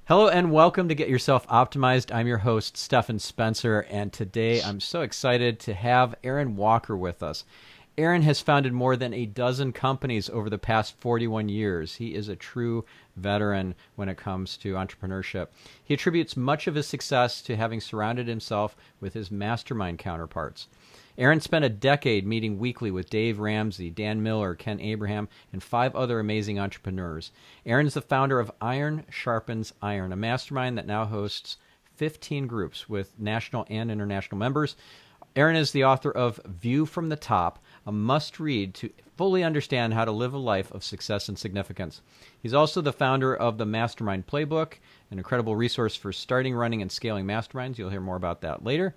Hello and welcome to Get Yourself Optimized. I'm your host, Stephen Spencer, and today I'm so excited to have Aaron Walker with us. Aaron has founded more than a dozen companies over the past 41 years. He is a true veteran when it comes to entrepreneurship. He attributes much of his success to having surrounded himself with his mastermind counterparts. Aaron spent a decade meeting weekly with Dave Ramsey, Dan Miller, Ken Abraham, and 5 other amazing entrepreneurs. Aaron is the founder of Iron Sharpens Iron, a mastermind that now hosts 15 groups with national and international members. Aaron is the author of View from the Top, a must-read to fully understand how to live a life of success and significance. He's also the founder of the Mastermind Playbook, an incredible resource for starting, running, and scaling masterminds. You'll hear more about that later.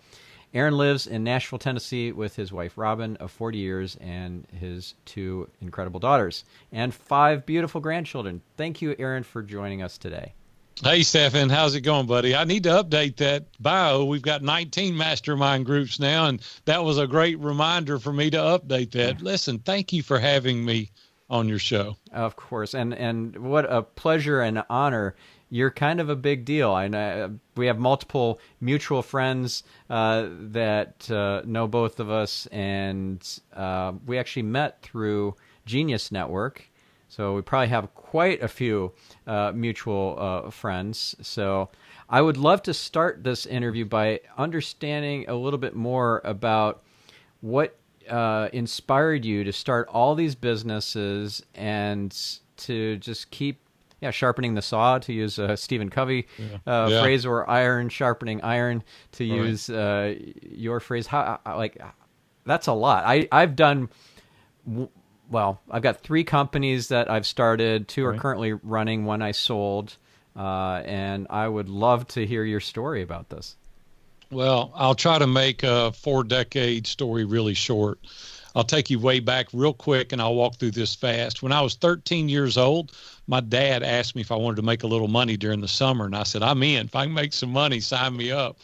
Aaron lives in Nashville, Tennessee with his wife, Robin, of 40 years, and his 2 incredible daughters, and 5 beautiful grandchildren. Thank you, Aaron, for joining us today. Hey, Stephen, how's it going, buddy? I need to update that bio. We've got 19 mastermind groups now, and that was a great reminder for me to update that. Listen, thank you for having me on your show. Of course, and what a pleasure and honor. You're kind of a big deal. We have multiple mutual friends that know both of us, and we actually met through Genius Network. So we probably have quite a few mutual friends. So I would love to start this interview by understanding a little bit more about what inspired you to start all these businesses and to just keep sharpening the saw, to use a Stephen Covey phrase, or iron sharpening iron, to use your phrase. That's a lot. I've done, I've got 3 companies that I've started. 2 are currently running, 1 I sold, and I would love to hear your story about this. Well, I'll try to make a 4-decade story really short. I'll take you way back real quick, and I'll walk through this fast. When I was 13 years old, my dad asked me if I wanted to make a little money during the summer, and I said, I'm in. If I can make some money, sign me up.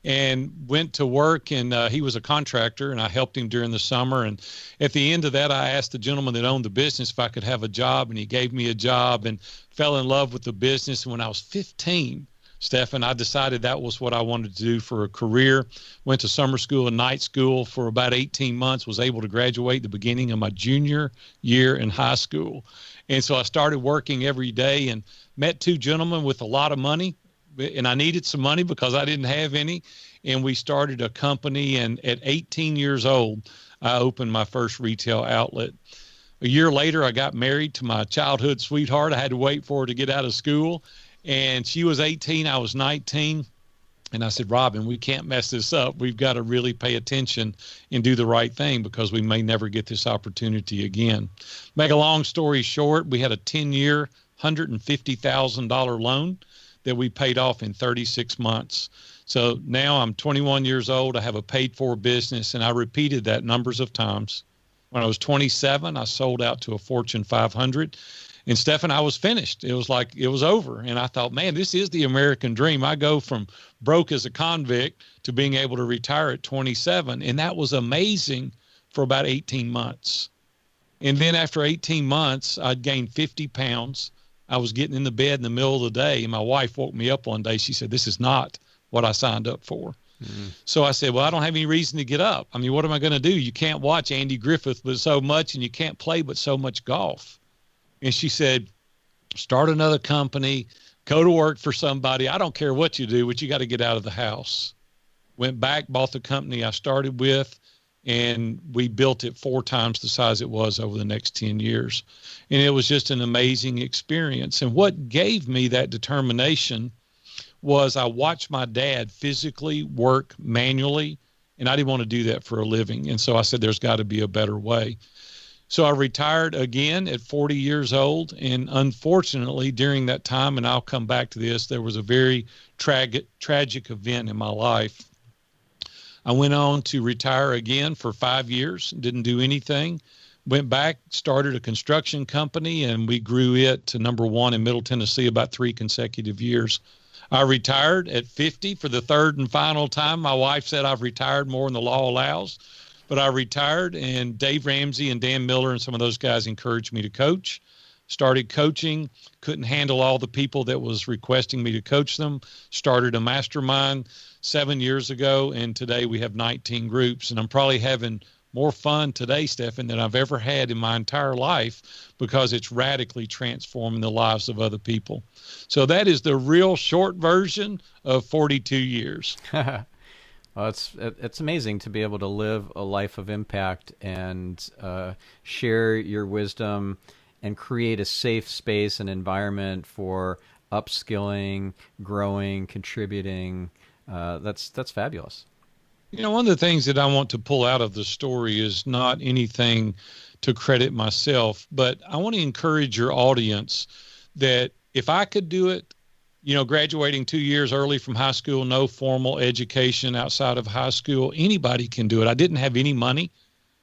And went to work, and he was a contractor, and I helped him during the summer. And at the end of that, I asked the gentleman that owned the business if I could have a job, and he gave me a job and fell in love with the business. And when I was 15, Stephen, I decided that was what I wanted to do for a career. Went to summer school and night school for about 18 months, was able to graduate at the beginning of my junior year in high school. And so I started working every day and met 2 gentlemen with a lot of money. And I needed some money because I didn't have any. And we started a company. And at 18 years old, I opened my first retail outlet. A year later, I got married to my childhood sweetheart. I had to wait for her to get out of school. And she was 18, I was 19. And I said, Robin, we can't mess this up. We've got to really pay attention and do the right thing because we may never get this opportunity again. Make a long story short, we had a 10-year, $150,000 loan that we paid off in 36 months. So now I'm 21 years old. I have a paid-for business, and I repeated that numbers of times. When I was 27, I sold out to a Fortune 500. And Stephen, I was finished. It was like it was over. And I thought, man, this is the American dream. I go from broke as a convict to being able to retire at 27. And that was amazing for about 18 months. And then after 18 months, I'd gained 50 pounds. I was getting in the bed in the middle of the day. And my wife woke me up one day. She said, this is not what I signed up for. So I said, well, I don't have any reason to get up. I mean, what am I going to do? You can't watch Andy Griffith but so much, and you can't play but so much golf. And she said, start another company, go to work for somebody. I don't care what you do, but you got to get out of the house. Went back, bought the company I started with, and we built it 4 times the size it was over the next 10 years. And it was just an amazing experience. And what gave me that determination was I watched my dad physically work manually, and I didn't want to do that for a living. And so I said, there's got to be a better way. So I retired again at 40 years old. And unfortunately, during that time, and I'll come back to this, there was a very tragic event in my life. I went on to retire again for 5 years, didn't do anything. Went back, started a construction company, and we grew it to number 1 in Middle Tennessee about 3 consecutive years. I retired at 50 for the 3rd and final time. My wife said I've retired more than the law allows. But I retired, and Dave Ramsey and Dan Miller and some of those guys encouraged me to coach. started coaching, couldn't handle all the people that was requesting me to coach them, started a mastermind 7 years ago, and today we have 19 groups. And I'm probably having more fun today, Stephan, than I've ever had in my entire life, because it's radically transforming the lives of other people. So that is the real short version of 42 years. Well, it's amazing to be able to live a life of impact and share your wisdom and create a safe space and environment for upskilling, growing, contributing. That's fabulous. You know, one of the things that I want to pull out of the story is not anything to credit myself, but I want to encourage your audience that if I could do it, you know, graduating 2 years early from high school, no formal education outside of high school, anybody can do it. I didn't have any money.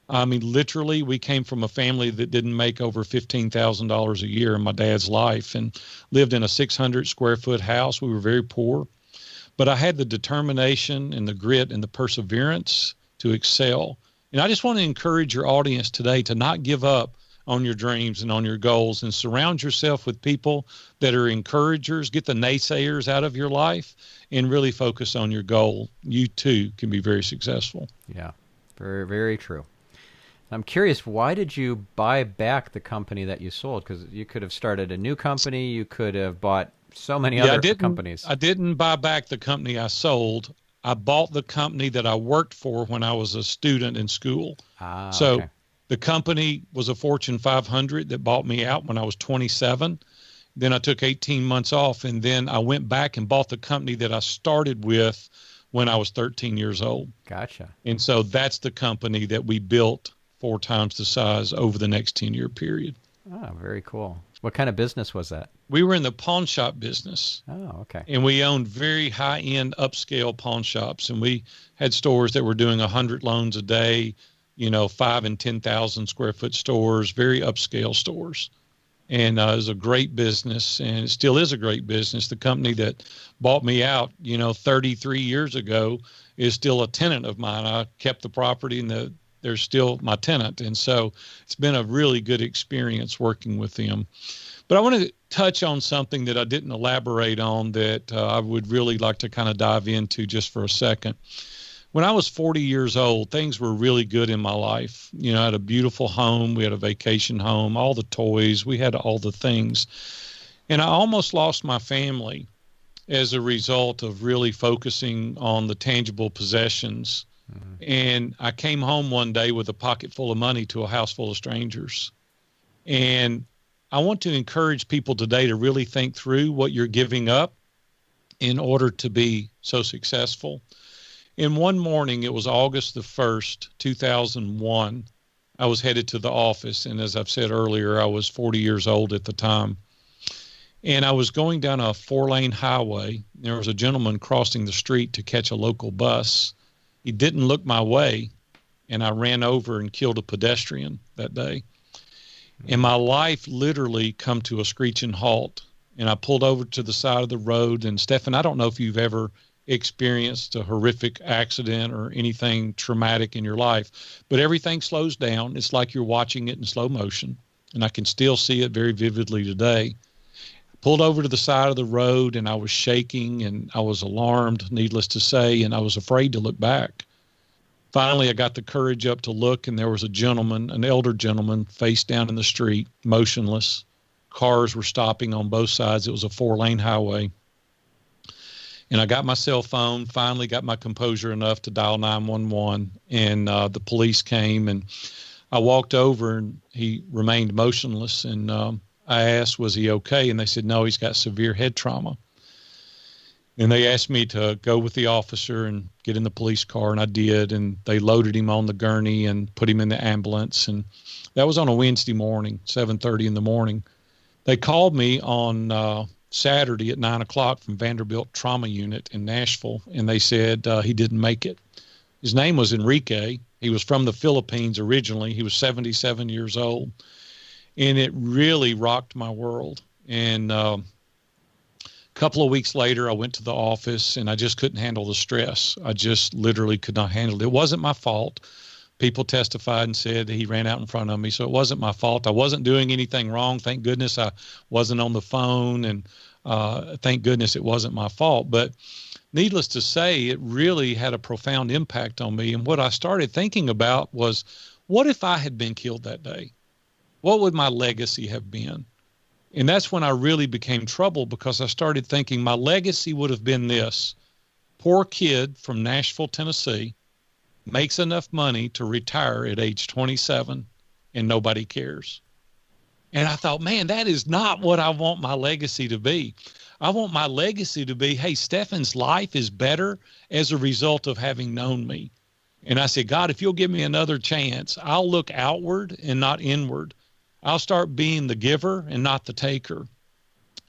I mean, literally, we came from a family that didn't make over $15,000 a year in my dad's life and lived in a 600 square foot house. We were very poor, but I had the determination and the grit and the perseverance to excel. And I just want to encourage your audience today to not give up on your dreams and on your goals, and surround yourself with people that are encouragers. Get the naysayers out of your life and really focus on your goal. You too can be very successful. Yeah, very, very true. I'm curious, why did you buy back the company that you sold? Because you could have started a new company. You could have bought so many other companies. I didn't buy back the company I sold. I bought the company that I worked for when I was a student in school. Okay. The company was a Fortune 500 that bought me out when I was 27. Then I took 18 months off, and then I went back and bought the company that I started with when I was 13 years old. Gotcha. And so that's the company that we built 4 times the size over the next 10-year period. Oh, very cool. What kind of business was that? We were in the pawn shop business. Oh, okay. And we owned very high-end upscale pawn shops, and we had stores that were doing 100 loans a day, you know, 5,000 and 10,000 square foot stores, very upscale stores. And it was a great business, and it still is a great business. The company that bought me out, you know, 33 years ago is still a tenant of mine. I kept the property, and they're still my tenant. And so it's been a really good experience working with them. But I want to touch on something that I didn't elaborate on that I would really like to kind of dive into just for a second. When I was 40 years old, things were really good in my life. You know, I had a beautiful home. We had a vacation home, all the toys. We had all the things. And I almost lost my family as a result of really focusing on the tangible possessions. Mm-hmm. And I came home one day with a pocket full of money to a house full of strangers. And I want to encourage people today to really think through what you're giving up in order to be so successful. And one morning, it was August the 1st, 2001, I was headed to the office. And as I've said earlier, I was 40 years old at the time. And I was going down a 4-lane highway. There was a gentleman crossing the street to catch a local bus. He didn't look my way, and I ran over and killed a pedestrian that day. And my life literally come to a screeching halt. And I pulled over to the side of the road. And Stephan, I don't know if you've ever experienced a horrific accident or anything traumatic in your life, but everything slows down. It's like you're watching it in slow motion, and I can still see it very vividly today. I pulled over to the side of the road, and I was shaking, and I was alarmed, needless to say, and I was afraid to look back. Finally, I got the courage up to look, and there was a gentleman, an elder gentleman, face down in the street, motionless. Cars were stopping on both sides. It was a 4-lane highway. And I got my cell phone, finally got my composure enough to dial 911, and the police came, and I walked over, and he remained motionless, and I asked, was he okay? And they said, no, he's got severe head trauma. And they asked me to go with the officer and get in the police car, and I did, and they loaded him on the gurney and put him in the ambulance, and that was on a Wednesday morning, 7:30 in the morning. They called me on Saturday at 9 o'clock from Vanderbilt Trauma Unit in Nashville, and they said he didn't make it. His name was Enrique. He was from the Philippines originally. He was 77 years old, and it really rocked my world. And a couple of weeks later, I went to the office, and I just couldn't handle the stress. I just literally could not handle it. It wasn't my fault, people testified and said he ran out in front of me. So it wasn't my fault. I wasn't doing anything wrong. Thank goodness I wasn't on the phone, and thank goodness it wasn't my fault. But needless to say, it really had a profound impact on me. And what I started thinking about was, what if I had been killed that day? What would my legacy have been? And that's when I really became troubled, because I started thinking my legacy would have been this: poor kid from Nashville, Tennessee, makes enough money to retire at age 27 and nobody cares. And I thought, man, that is not what I want my legacy to be. I want my legacy to be, hey, Stefan's life is better as a result of having known me. And I said, God, if you'll give me another chance, I'll look outward and not inward. I'll start being the giver and not the taker.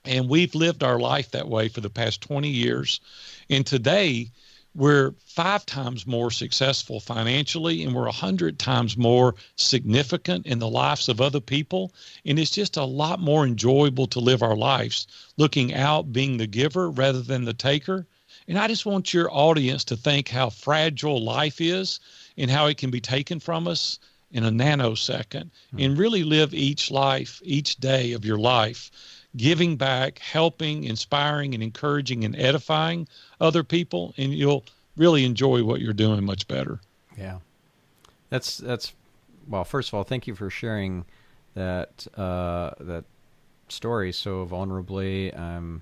And we've lived our life that way for the past 20 years. And today, we're 5 times more successful financially, and we're 100 times more significant in the lives of other people. And it's just a lot more enjoyable to live our lives, looking out, being the giver rather than the taker. And I just want your audience to think how fragile life is and how it can be taken from us in a nanosecond, and really live each life, each day of your life, giving back, helping, inspiring, and encouraging and edifying other people, and you'll really enjoy what you're doing much better. Yeah. That's well, first of all, thank you for sharing that that story so vulnerably. I'm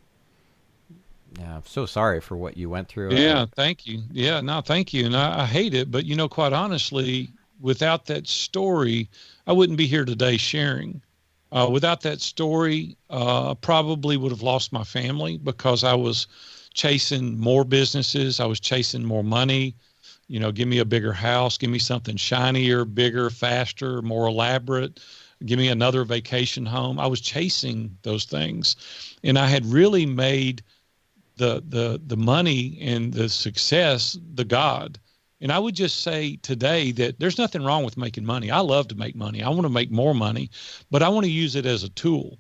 so sorry for what you went through. Yeah, thank you. Yeah, no, thank you. And I hate it, but quite honestly, without that story, I wouldn't be here today sharing. Without that story, probably would have lost my family, because I was chasing more businesses. I was chasing more money. Give me a bigger house, give me something shinier, bigger, faster, more elaborate. Give me another vacation home. I was chasing those things, and I had really made the money and the success the God. And I would just say today that there's nothing wrong with making money. I love to make money. I want to make more money, but I want to use it as a tool.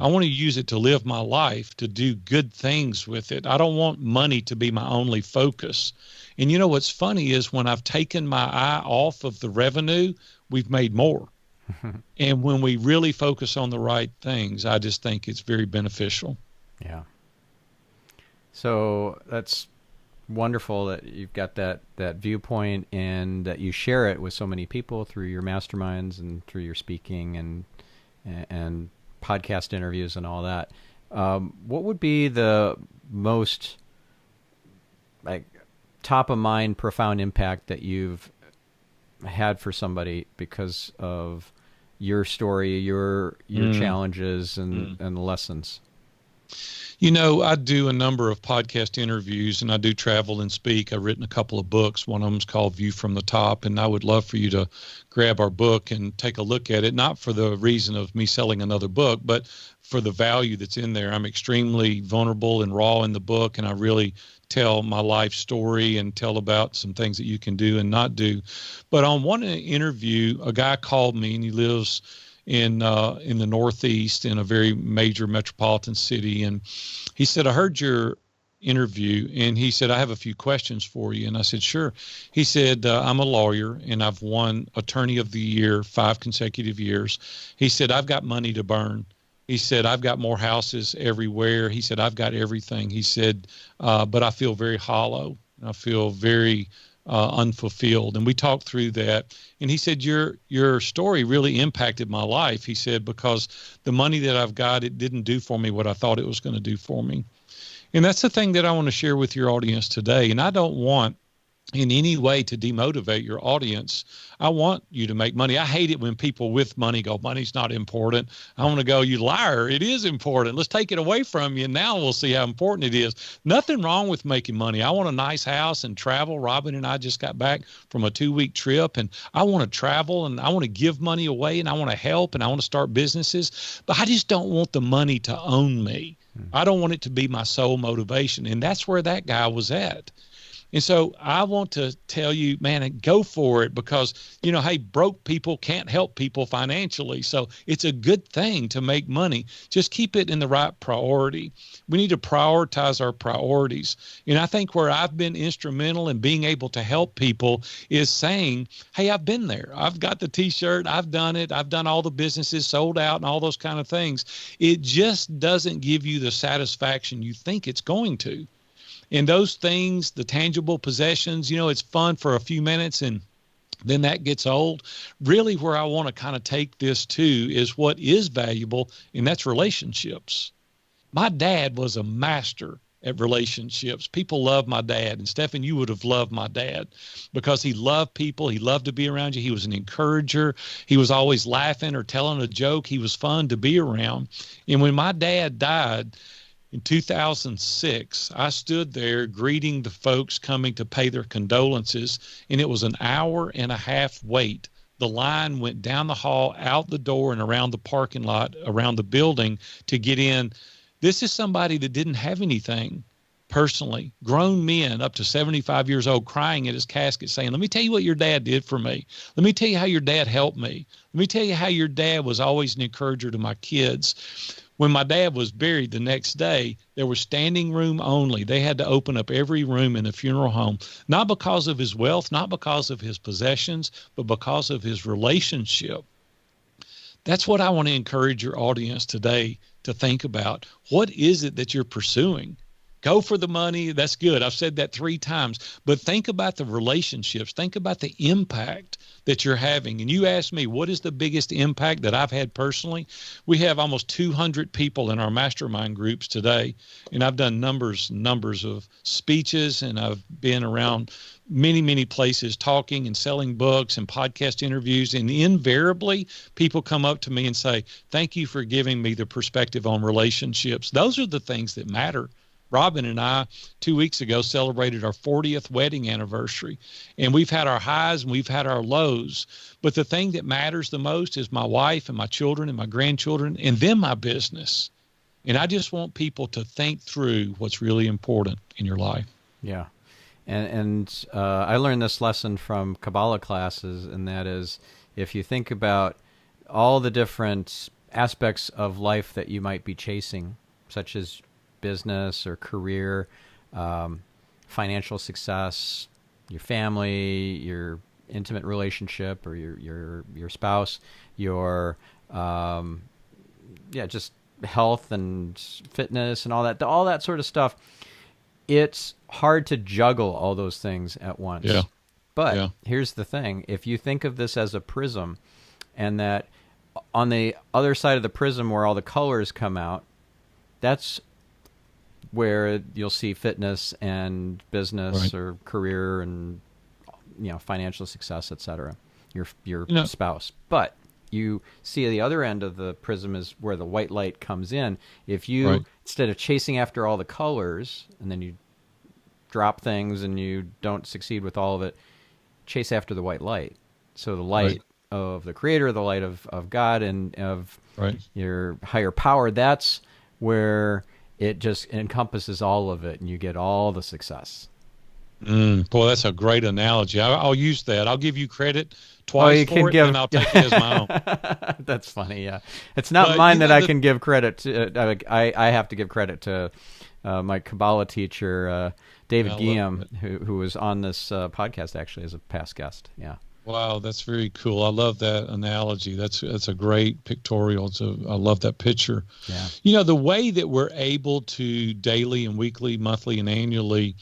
I want to use it to live my life, to do good things with it. I don't want money to be my only focus. And what's funny is, when I've taken my eye off of the revenue, we've made more. And when we really focus on the right things, I just think it's very beneficial. Yeah. So that's wonderful that you've got that viewpoint, and that you share it with so many people through your masterminds and through your speaking and podcast interviews and all that. What would be the most top of mind, profound impact that you've had for somebody because of your story, your challenges and the lessons? I do a number of podcast interviews, and I do travel and speak. I've written a couple of books. One of them is called View from the Top, and I would love for you to grab our book and take a look at it, not for the reason of me selling another book, but for the value that's in there. I'm extremely vulnerable and raw in the book, and I really tell my life story and tell about some things that you can do and not do. But on one interview, a guy called me, and he lives in the Northeast, in a very major metropolitan city. And he said, I heard your interview, and he said, I have a few questions for you. And I said, sure. He said, I'm a lawyer, and I've won Attorney of the Year 5 consecutive years. He said, I've got money to burn. He said, I've got more houses everywhere. He said, I've got everything. He said, but I feel very hollow. I feel very unfulfilled. And we talked through that. And he said, your story really impacted my life. He said, because the money that I've got, it didn't do for me what I thought it was going to do for me. And that's the thing that I want to share with your audience today. And I don't want in any way to demotivate your audience. I want you to make money. I hate it when people with money go, money's not important. I want to go, you liar. It is important. Let's take it away from you. And now we'll see how important it is. Nothing wrong with making money. I want a nice house and travel. Robin and I just got back from a 2-week trip, and I want to travel, and I want to give money away, and I want to help, and I want to start businesses, but I just don't want the money to own me. I don't want it to be my sole motivation. And that's where that guy was at. And so I want to tell you, man, go for it because, hey, broke people can't help people financially. So it's a good thing to make money. Just keep it in the right priority. We need to prioritize our priorities. And I think where I've been instrumental in being able to help people is saying, hey, I've been there. I've got the T-shirt. I've done it. I've done all the businesses, sold out and all those kind of things. It just doesn't give you the satisfaction you think it's going to. And those things, the tangible possessions, it's fun for a few minutes and then that gets old. Really where I want to kind of take this to is what is valuable, and that's relationships. My dad was a master at relationships. People love my dad. And Stephan, you would have loved my dad because he loved people. He loved to be around you. He was an encourager. He was always laughing or telling a joke. He was fun to be around. And when my dad died, in 2006, I stood there greeting the folks coming to pay their condolences, and it was an hour and a half wait. The line went down the hall, out the door, and around the parking lot, around the building to get in. This is somebody that didn't have anything personally. Grown men up to 75 years old crying at his casket saying, let me tell you what your dad did for me. Let me tell you how your dad helped me. Let me tell you how your dad was always an encourager to my kids. When my dad was buried the next day, there was standing room only. They had to open up every room in the funeral home, not because of his wealth, not because of his possessions, but because of his relationship. That's what I want to encourage your audience today to think about. What is it that you're pursuing? Go for the money. That's good. I've said that 3 times. But think about the relationships. Think about the impact that you're having. And you asked me, what is the biggest impact that I've had personally? We have almost 200 people in our mastermind groups today. And I've done numbers of speeches, and I've been around many, many places talking and selling books and podcast interviews. And invariably, people come up to me and say, thank you for giving me the perspective on relationships. Those are the things that matter. Robin and I, 2 weeks ago, celebrated our 40th wedding anniversary. And we've had our highs and we've had our lows. But the thing that matters the most is my wife and my children and my grandchildren, and then my business. And I just want people to think through what's really important in your life. Yeah. And I learned this lesson from Kabbalah classes, and that is, if you think about all the different aspects of life that you might be chasing, such as business or career, financial success, your family, your intimate relationship, or your spouse, your just health and fitness and all that sort of stuff. It's hard to juggle all those things at once. Yeah. But here's the thing. If you think of this as a prism, and that on the other side of the prism where all the colors come out, that's where you'll see fitness and business, or career and financial success, etc. Your spouse. But you see the other end of the prism is where the white light comes in. If you instead of chasing after all the colors and then you drop things and you don't succeed with all of it, chase after the white light. So the light of the Creator, the light of God and of your higher power, that's where it just encompasses all of it, and you get all the success. Boy, that's a great analogy. I'll use that. I'll give you credit twice for it, and I'll take it as my own. That's funny, yeah. It's not mine that I can give credit to. I have to give credit to my Kabbalah teacher, David Guillaume, who was on this podcast actually as a past guest. Yeah. Wow, that's very cool. I love that analogy. That's a great pictorial. I love that picture. Yeah. The way that we're able to daily and weekly, monthly, and annually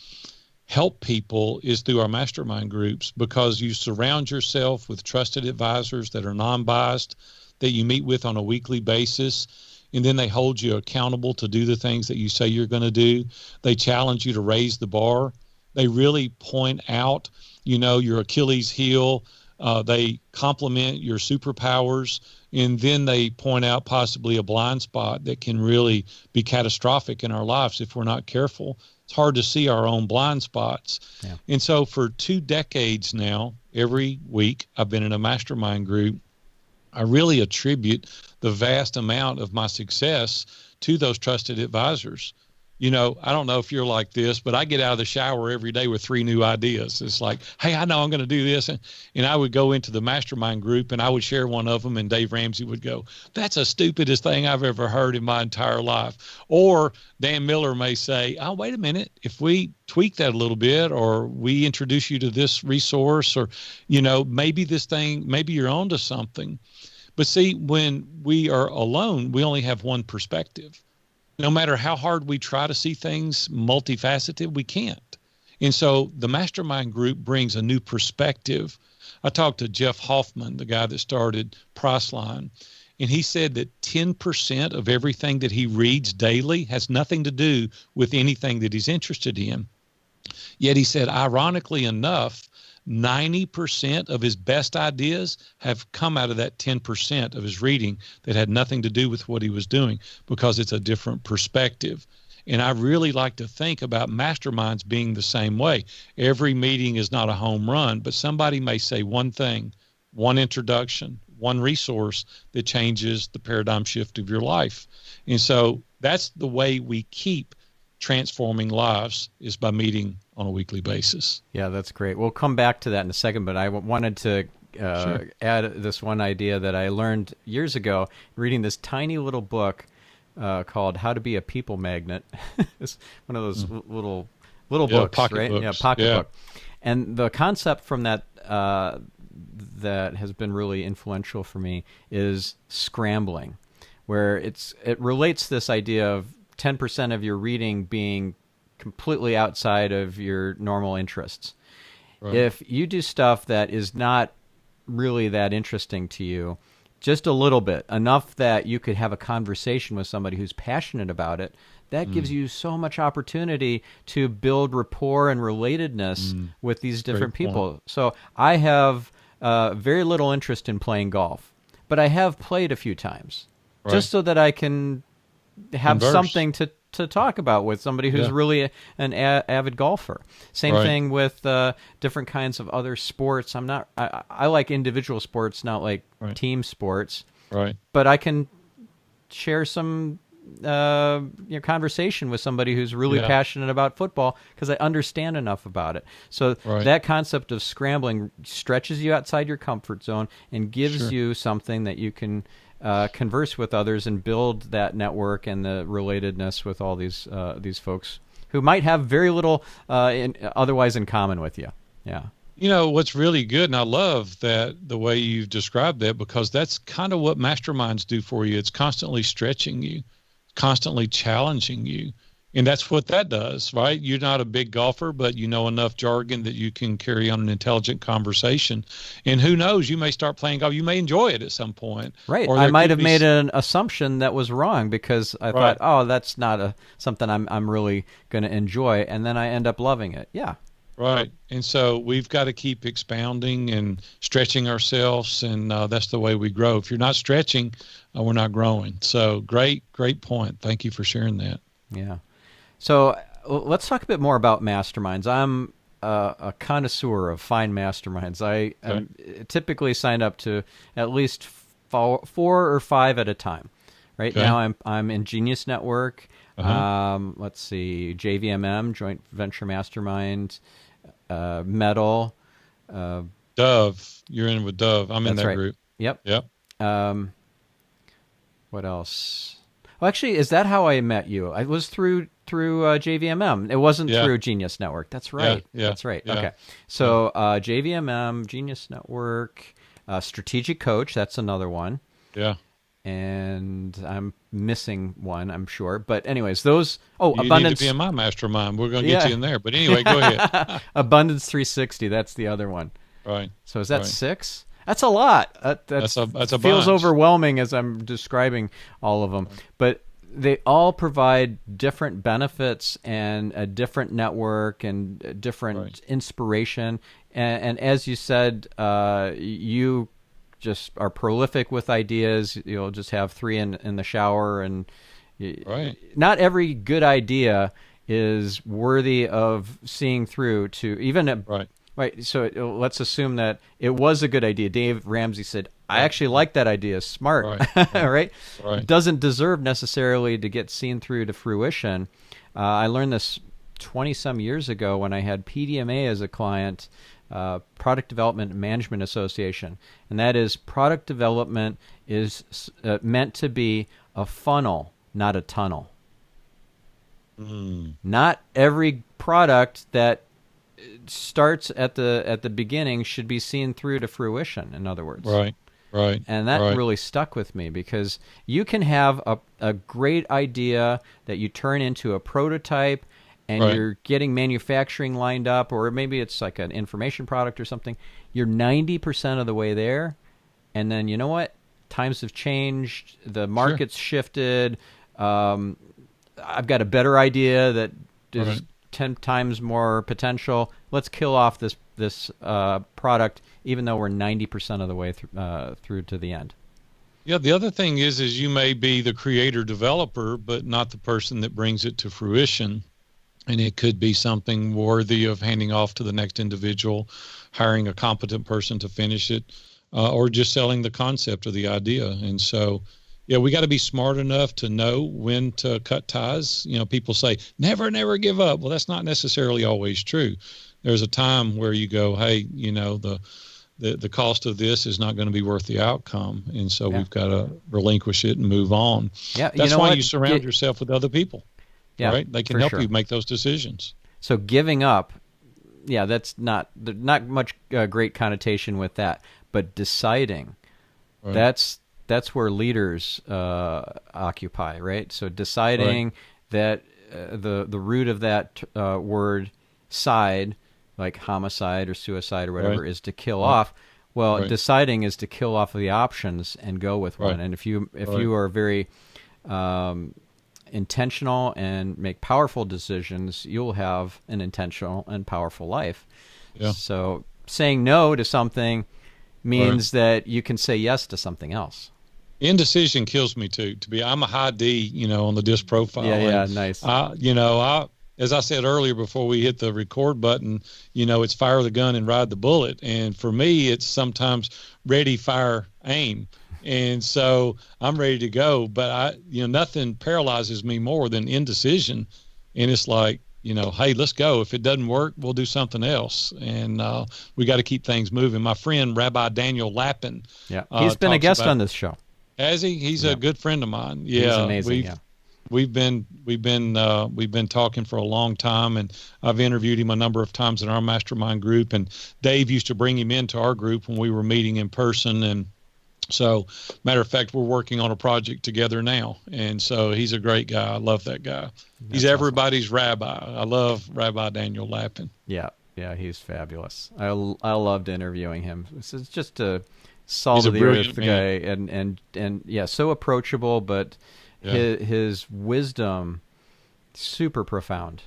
help people is through our mastermind groups, because you surround yourself with trusted advisors that are non-biased, that you meet with on a weekly basis, and then they hold you accountable to do the things that you say you're going to do. They challenge you to raise the bar. They really point out your Achilles heel. They complement your superpowers, and then they point out possibly a blind spot that can really be catastrophic in our lives if we're not careful. It's hard to see our own blind spots. Yeah. And so for 2 decades now, every week I've been in a mastermind group. I really attribute the vast amount of my success to those trusted advisors. I don't know if you're like this, but I get out of the shower every day with 3 new ideas. It's like, hey, I know I'm going to do this. And I would go into the mastermind group and I would share one of them, and Dave Ramsey would go, that's the stupidest thing I've ever heard in my entire life. Or Dan Miller may say, oh, wait a minute, if we tweak that a little bit, or we introduce you to this resource, or, maybe this thing, maybe you're onto something. But see, when we are alone, we only have one perspective. No matter how hard we try to see things multifaceted, we can't. And so the mastermind group brings a new perspective. I talked to Jeff Hoffman, the guy that started Priceline, and he said that 10% of everything that he reads daily has nothing to do with anything that he's interested in. Yet he said, ironically enough, 90% of his best ideas have come out of that 10% of his reading that had nothing to do with what he was doing, because it's a different perspective. And I really like to think about masterminds being the same way. Every meeting is not a home run, but somebody may say one thing, one introduction, one resource that changes the paradigm shift of your life. And so that's the way we keep transforming lives, is by meeting on a weekly basis. Yeah, that's great. We'll come back to that in a second, but I wanted to add this one idea that I learned years ago reading this tiny little book called How to Be a People Magnet. It's one of those little books, right? Books. Yeah, pocket book. And the concept from that that has been really influential for me is scrambling, where it relates this idea of 10% of your reading being completely outside of your normal interests. Right. If you do stuff that is not really that interesting to you, just a little bit, enough that you could have a conversation with somebody who's passionate about it, that gives you so much opportunity to build rapport and relatedness with these different people. So I have very little interest in playing golf, but I have played a few times, just so that I can have something to talk about with somebody who's really an avid golfer. Same thing with different kinds of other sports. I like individual sports, not like team sports. Right. But I can share some conversation with somebody who's really passionate about football because I understand enough about it. So that concept of scrambling stretches you outside your comfort zone and gives you something that you can converse with others and build that network and the relatedness with all these folks who might have very little otherwise in common with you. Yeah. What's really good, and I love that the way you've described that, because that's kind of what masterminds do for you. It's constantly stretching you, constantly challenging you. And that's what that does, right? You're not a big golfer, but you know enough jargon that you can carry on an intelligent conversation. And who knows, you may start playing golf. You may enjoy it at some point. Right. Or I might have made an assumption that was wrong because I thought, oh, that's not something I'm really going to enjoy. And then I end up loving it. Yeah. Right. And so we've got to keep expounding and stretching ourselves, and that's the way we grow. If you're not stretching, we're not growing. So great point. Thank you for sharing that. Yeah. So let's talk a bit more about masterminds. I'm a connoisseur of fine masterminds. I typically sign up to at least 4 or 5 at a time. Right now, I'm in Genius Network. Let's see, JVMM, Joint Venture Mastermind, Metal. Dove. You're in with Dove. I'm in that group. Yep. What else? Well, actually, is that how I met you? I was through JVMM. It wasn't through Genius Network. That's right. That's right. Yeah. Okay. So JVMM, Genius Network, Strategic Coach. That's another one. Yeah. And I'm missing one, I'm sure. But anyways, those. Oh, you Abundance. need to be in my mastermind. We're going to get you in there. But anyway, go ahead. Abundance 360. That's the other one. Right. So is that 6? That's a lot. That's a feels bunch. Overwhelming as I'm describing all of them. But they all provide different benefits and a different network and different inspiration. And as you said, you just are prolific with ideas. You'll just have 3 in the shower. And not every good idea is worthy of seeing through to even Right. So let's assume that it was a good idea. Dave Ramsey said, I actually like that idea. Smart. Right? Doesn't deserve necessarily to get seen through to fruition. I learned this 20-some years ago when I had PDMA as a client, Product Development and Management Association. And that is, product development is meant to be a funnel, not a tunnel. Not every product that starts at the beginning should be seen through to fruition, in other words. Right. And that really stuck with me, because you can have a great idea that you turn into a prototype, and you're getting manufacturing lined up, or maybe it's like an information product or something. You're 90% of the way there, and then you know what? Times have changed. The market's shifted. I've got a better idea that is 10 times more potential. Let's kill off this product, even though we're 90% of the way through to the end. Yeah, the other thing is you may be the creator developer, but not the person that brings it to fruition. And it could be something worthy of handing off to the next individual, hiring a competent person to finish it, or just selling the concept of the idea. And so, yeah, we got to be smart enough to know when to cut ties. You know, people say, never give up. Well, that's not necessarily always true. There's a time where you go, hey, you know, the cost of this is not going to be worth the outcome. And so we've got to relinquish it and move on. Yeah, that's why you surround yourself with other people. Yeah, right? They can help you make those decisions. So giving up, that's not much great connotation with that. But deciding, that's where leaders occupy, right? So deciding that the root of that word "side," like homicide or suicide or whatever, is to kill off. Well, deciding is to kill off the options and go with one. And if you are very intentional and make powerful decisions, you'll have an intentional and powerful life. Yeah. So saying no to something means that you can say yes to something else. Indecision kills me too. I'm a high D, on the disc profile. Yeah, nice. As I said earlier before we hit the record button, it's fire the gun and ride the bullet. And for me, it's sometimes ready, fire, aim. And so I'm ready to go, but nothing paralyzes me more than indecision. And it's like, hey, let's go. If it doesn't work, we'll do something else. And we got to keep things moving. My friend, Rabbi Daniel Lapin. Yeah. He's been a guest on this show. Has he? He's a good friend of mine. Yeah. He's amazing. We've been talking for a long time, and I've interviewed him a number of times in our mastermind group, and Dave used to bring him into our group when we were meeting in person. And so, matter of fact, we're working on a project together now. And so he's a great guy. I love that guy. He's everybody's rabbi. I love Rabbi Daniel Lapin. Yeah, he's fabulous. I loved interviewing him. It's just a salt of the earth guy, and so approachable, but his wisdom super profound.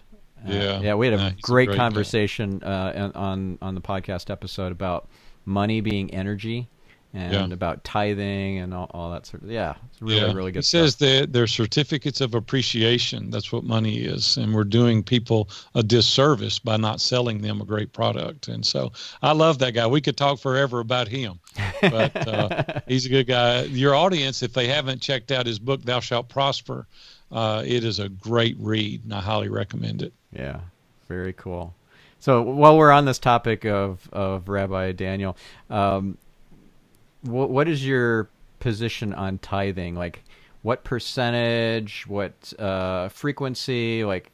We had a great conversation on the podcast episode about money being energy. And about tithing and all that sort of, it's really good stuff. He says that they're certificates of appreciation. That's what money is. And we're doing people a disservice by not selling them a great product. And so I love that guy. We could talk forever about him, but he's a good guy. Your audience, if they haven't checked out his book, Thou Shalt Prosper, it is a great read, and I highly recommend it. Yeah, very cool. So while we're on this topic of Rabbi Daniel, what is your position on tithing? Like, what percentage, what frequency, what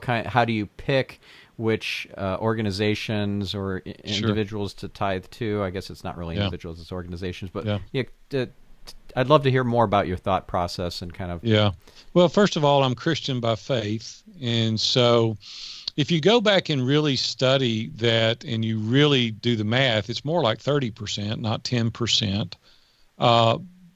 kind, how do you pick which organizations or individuals to tithe to? I guess it's not really individuals, it's organizations, but I'd love to hear more about your thought process and kind of. Yeah. Well, first of all, I'm Christian by faith. And so if you go back and really study that and you really do the math, it's more like 30%, not 10%.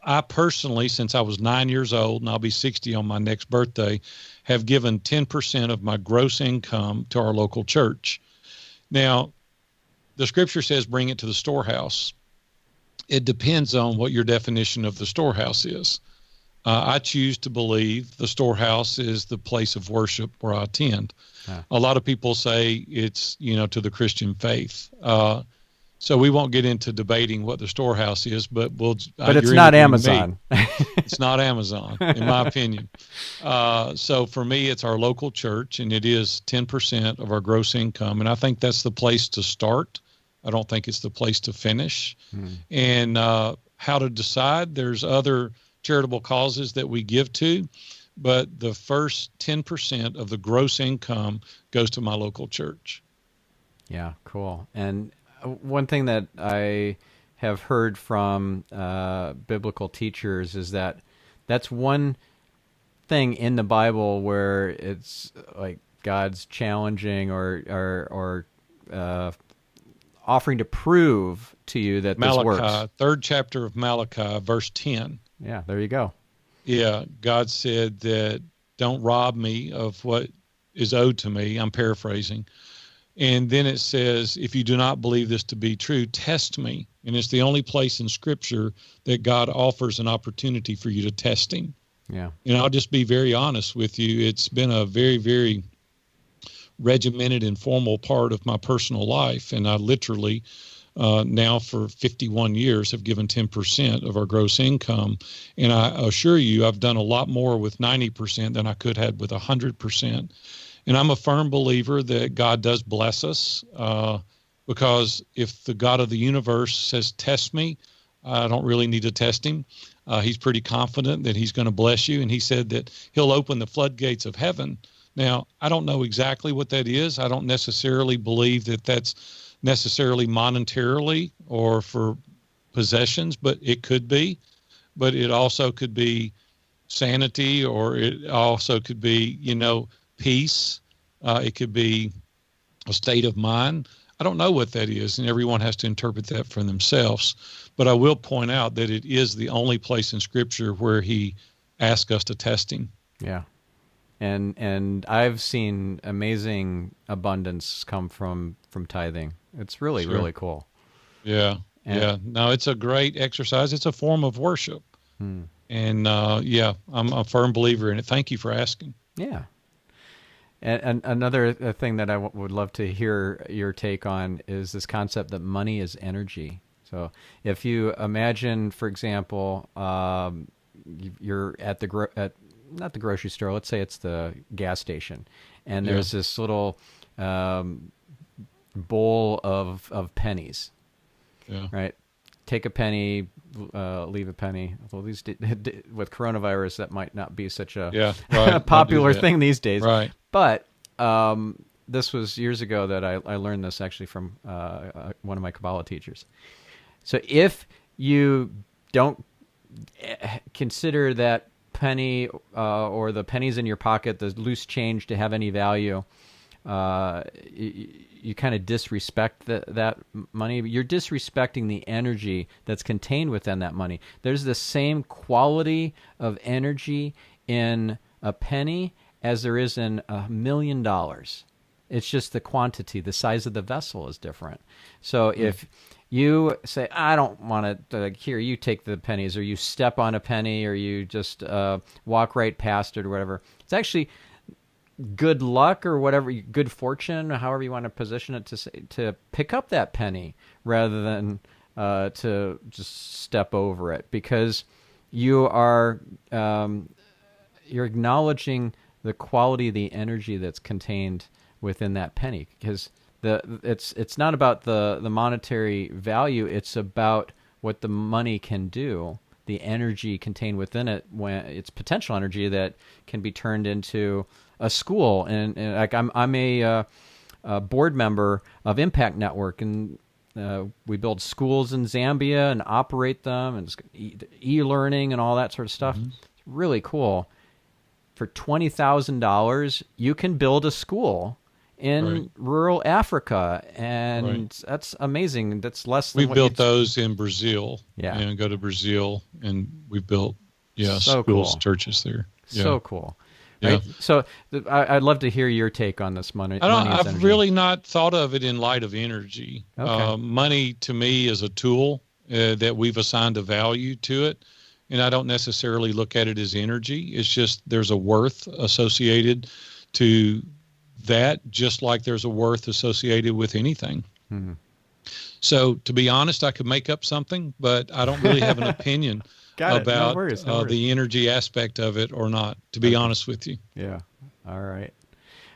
I personally, since I was 9 years old, and I'll be 60 on my next birthday, have given 10% of my gross income to our local church. Now, the scripture says bring it to the storehouse. It depends on what your definition of the storehouse is. I choose to believe the storehouse is the place of worship where I attend. A lot of people say it's, to the Christian faith. So we won't get into debating what the storehouse is, but But it's not Amazon. It's not Amazon, in my opinion. So for me, it's our local church, and it is 10% of our gross income. And I think that's the place to start. I don't think it's the place to finish. And how to decide, there's other charitable causes that we give to, but the first 10% of the gross income goes to my local church. Yeah, cool. And one thing that I have heard from biblical teachers is that that's one thing in the Bible where it's like God's challenging or offering to prove to you that this works. Malachi, 3rd chapter of Malachi, verse 10. Yeah, there you go. Yeah, God said that don't rob me of what is owed to me. I'm paraphrasing. And then it says, if you do not believe this to be true, test me. And it's the only place in Scripture that God offers an opportunity for you to test him. Yeah. And I'll just be very honest with you. It's been a very, very regimented and formal part of my personal life. And I literally now for 51 years have given 10% of our gross income. And I assure you, I've done a lot more with 90% than I could have with 100%. And I'm a firm believer that God does bless us because if the God of the universe says, test me, I don't really need to test him. He's pretty confident that he's going to bless you. And he said that he'll open the floodgates of heaven. Now, I don't know exactly what that is. I don't necessarily believe that that's necessarily monetarily or for possessions, but it could be. But it also could be sanity, or it also could be, peace. It could be a state of mind. I don't know what that is, and everyone has to interpret that for themselves. But I will point out that it is the only place in Scripture where he asks us to test him. Yeah. And I've seen amazing abundance come from tithing. It's really, really cool. Yeah. No, it's a great exercise. It's a form of worship. And I'm a firm believer in it. Thank you for asking. Yeah. And another thing that I would love to hear your take on is this concept that money is energy. So if you imagine, for example, you're at not the grocery store, let's say it's the gas station, and there's this little bowl of pennies, right? Take a penny, leave a penny. Although with coronavirus, that might not be such a popular thing these days. Right. But this was years ago that I learned this actually from one of my Kabbalah teachers. So if you don't consider that penny or the pennies in your pocket, the loose change, to have any value, you kind of disrespect that money. You're disrespecting the energy that's contained within that money. There's the same quality of energy in a penny as there is in $1 million. It's just the quantity, the size of the vessel is different. So if you say, I don't want to, here, you take the pennies, or you step on a penny, or you just walk right past it or whatever, it's actually good luck or whatever, good fortune, or however you want to position it, to pick up that penny rather than to just step over it, because you are you're acknowledging the quality of the energy that's contained within that penny, because it's not about the monetary value, it's about what the money can do, the energy contained within it, when it's potential energy that can be turned into a school. And like I'm a board member of Impact Network, and we build schools in Zambia and operate them, and e-learning and all that sort of stuff. It's really cool. For $20,000, you can build a school in rural Africa, and that's amazing. That's less than we built those in Brazil. Yeah, and go to Brazil, and we built so schools, cool. churches there. So cool. Right? Yeah. So I'd love to hear your take on this money. I've really not thought of it in light of energy. Okay. Money to me is a tool that we've assigned a value to it. And I don't necessarily look at it as energy. It's just there's a worth associated to that, just like there's a worth associated with anything. So to be honest, I could make up something, but I don't really have an opinion Got it. No about worries. No worries. the energy aspect of it or not, to be honest with you. Yeah. All right.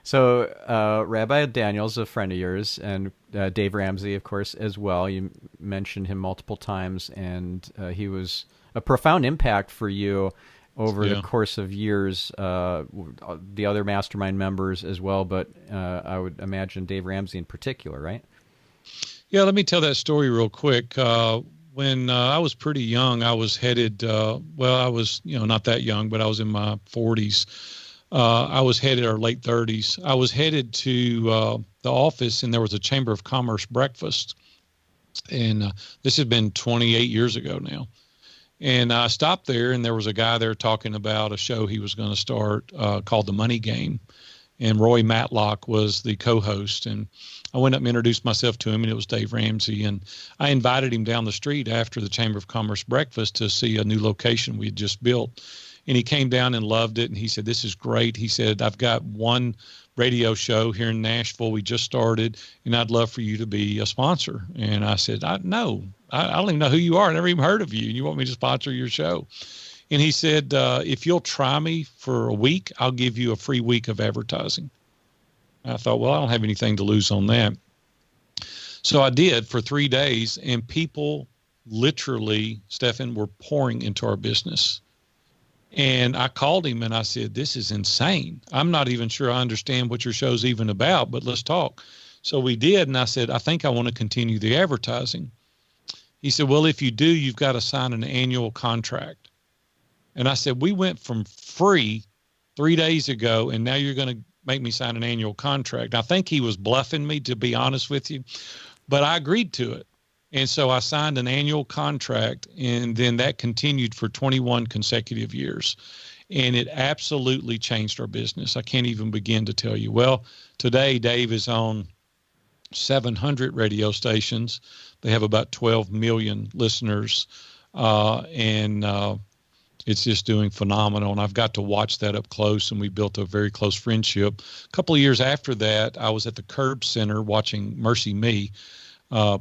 So, Rabbi Daniel's a friend of yours, and Dave Ramsey, of course, as well. You mentioned him multiple times, and he was a profound impact for you over the course of years. The other mastermind members as well, but I would imagine Dave Ramsey in particular, right? Yeah, let me tell that story real quick. When I was pretty young, I was headed, I was, not that young, but I was in my 40s. I was headed, or late 30s. I was headed to the office, and there was a Chamber of Commerce breakfast. And this has been 28 years ago now. And I stopped there, and there was a guy there talking about a show he was going to start called The Money Game. And Roy Matlock was the co-host. And I went up and introduced myself to him, and it was Dave Ramsey. And I invited him down the street after the Chamber of Commerce breakfast to see a new location we had just built. And he came down and loved it. And he said, "This is great." He said, "I've got one radio show here in Nashville. We just started, and I'd love for you to be a sponsor." And I said, I don't even know who you are. I never even heard of you. And you want me to sponsor your show? And he said, "If you'll try me for a week, I'll give you a free week of advertising." I thought, well, I don't have anything to lose on that. So I did for 3 days, and people literally, Stephan, were pouring into our business. And I called him and I said, "This is insane. I'm not even sure I understand what your show's even about, but let's talk." So we did. And I said, "I think I want to continue the advertising." He said, "Well, if you do, you've got to sign an annual contract." And I said, "We went from free 3 days ago, and now you're going to make me sign an annual contract." I think he was bluffing me, to be honest with you, but I agreed to it. And so I signed an annual contract, and then that continued for 21 consecutive years. And it absolutely changed our business. I can't even begin to tell you. Well, today Dave is on 700 radio stations. They have about 12 million listeners, and it's just doing phenomenal. And I've got to watch that up close, and we built a very close friendship. A couple of years after that, I was at the Curb Center watching Mercy Me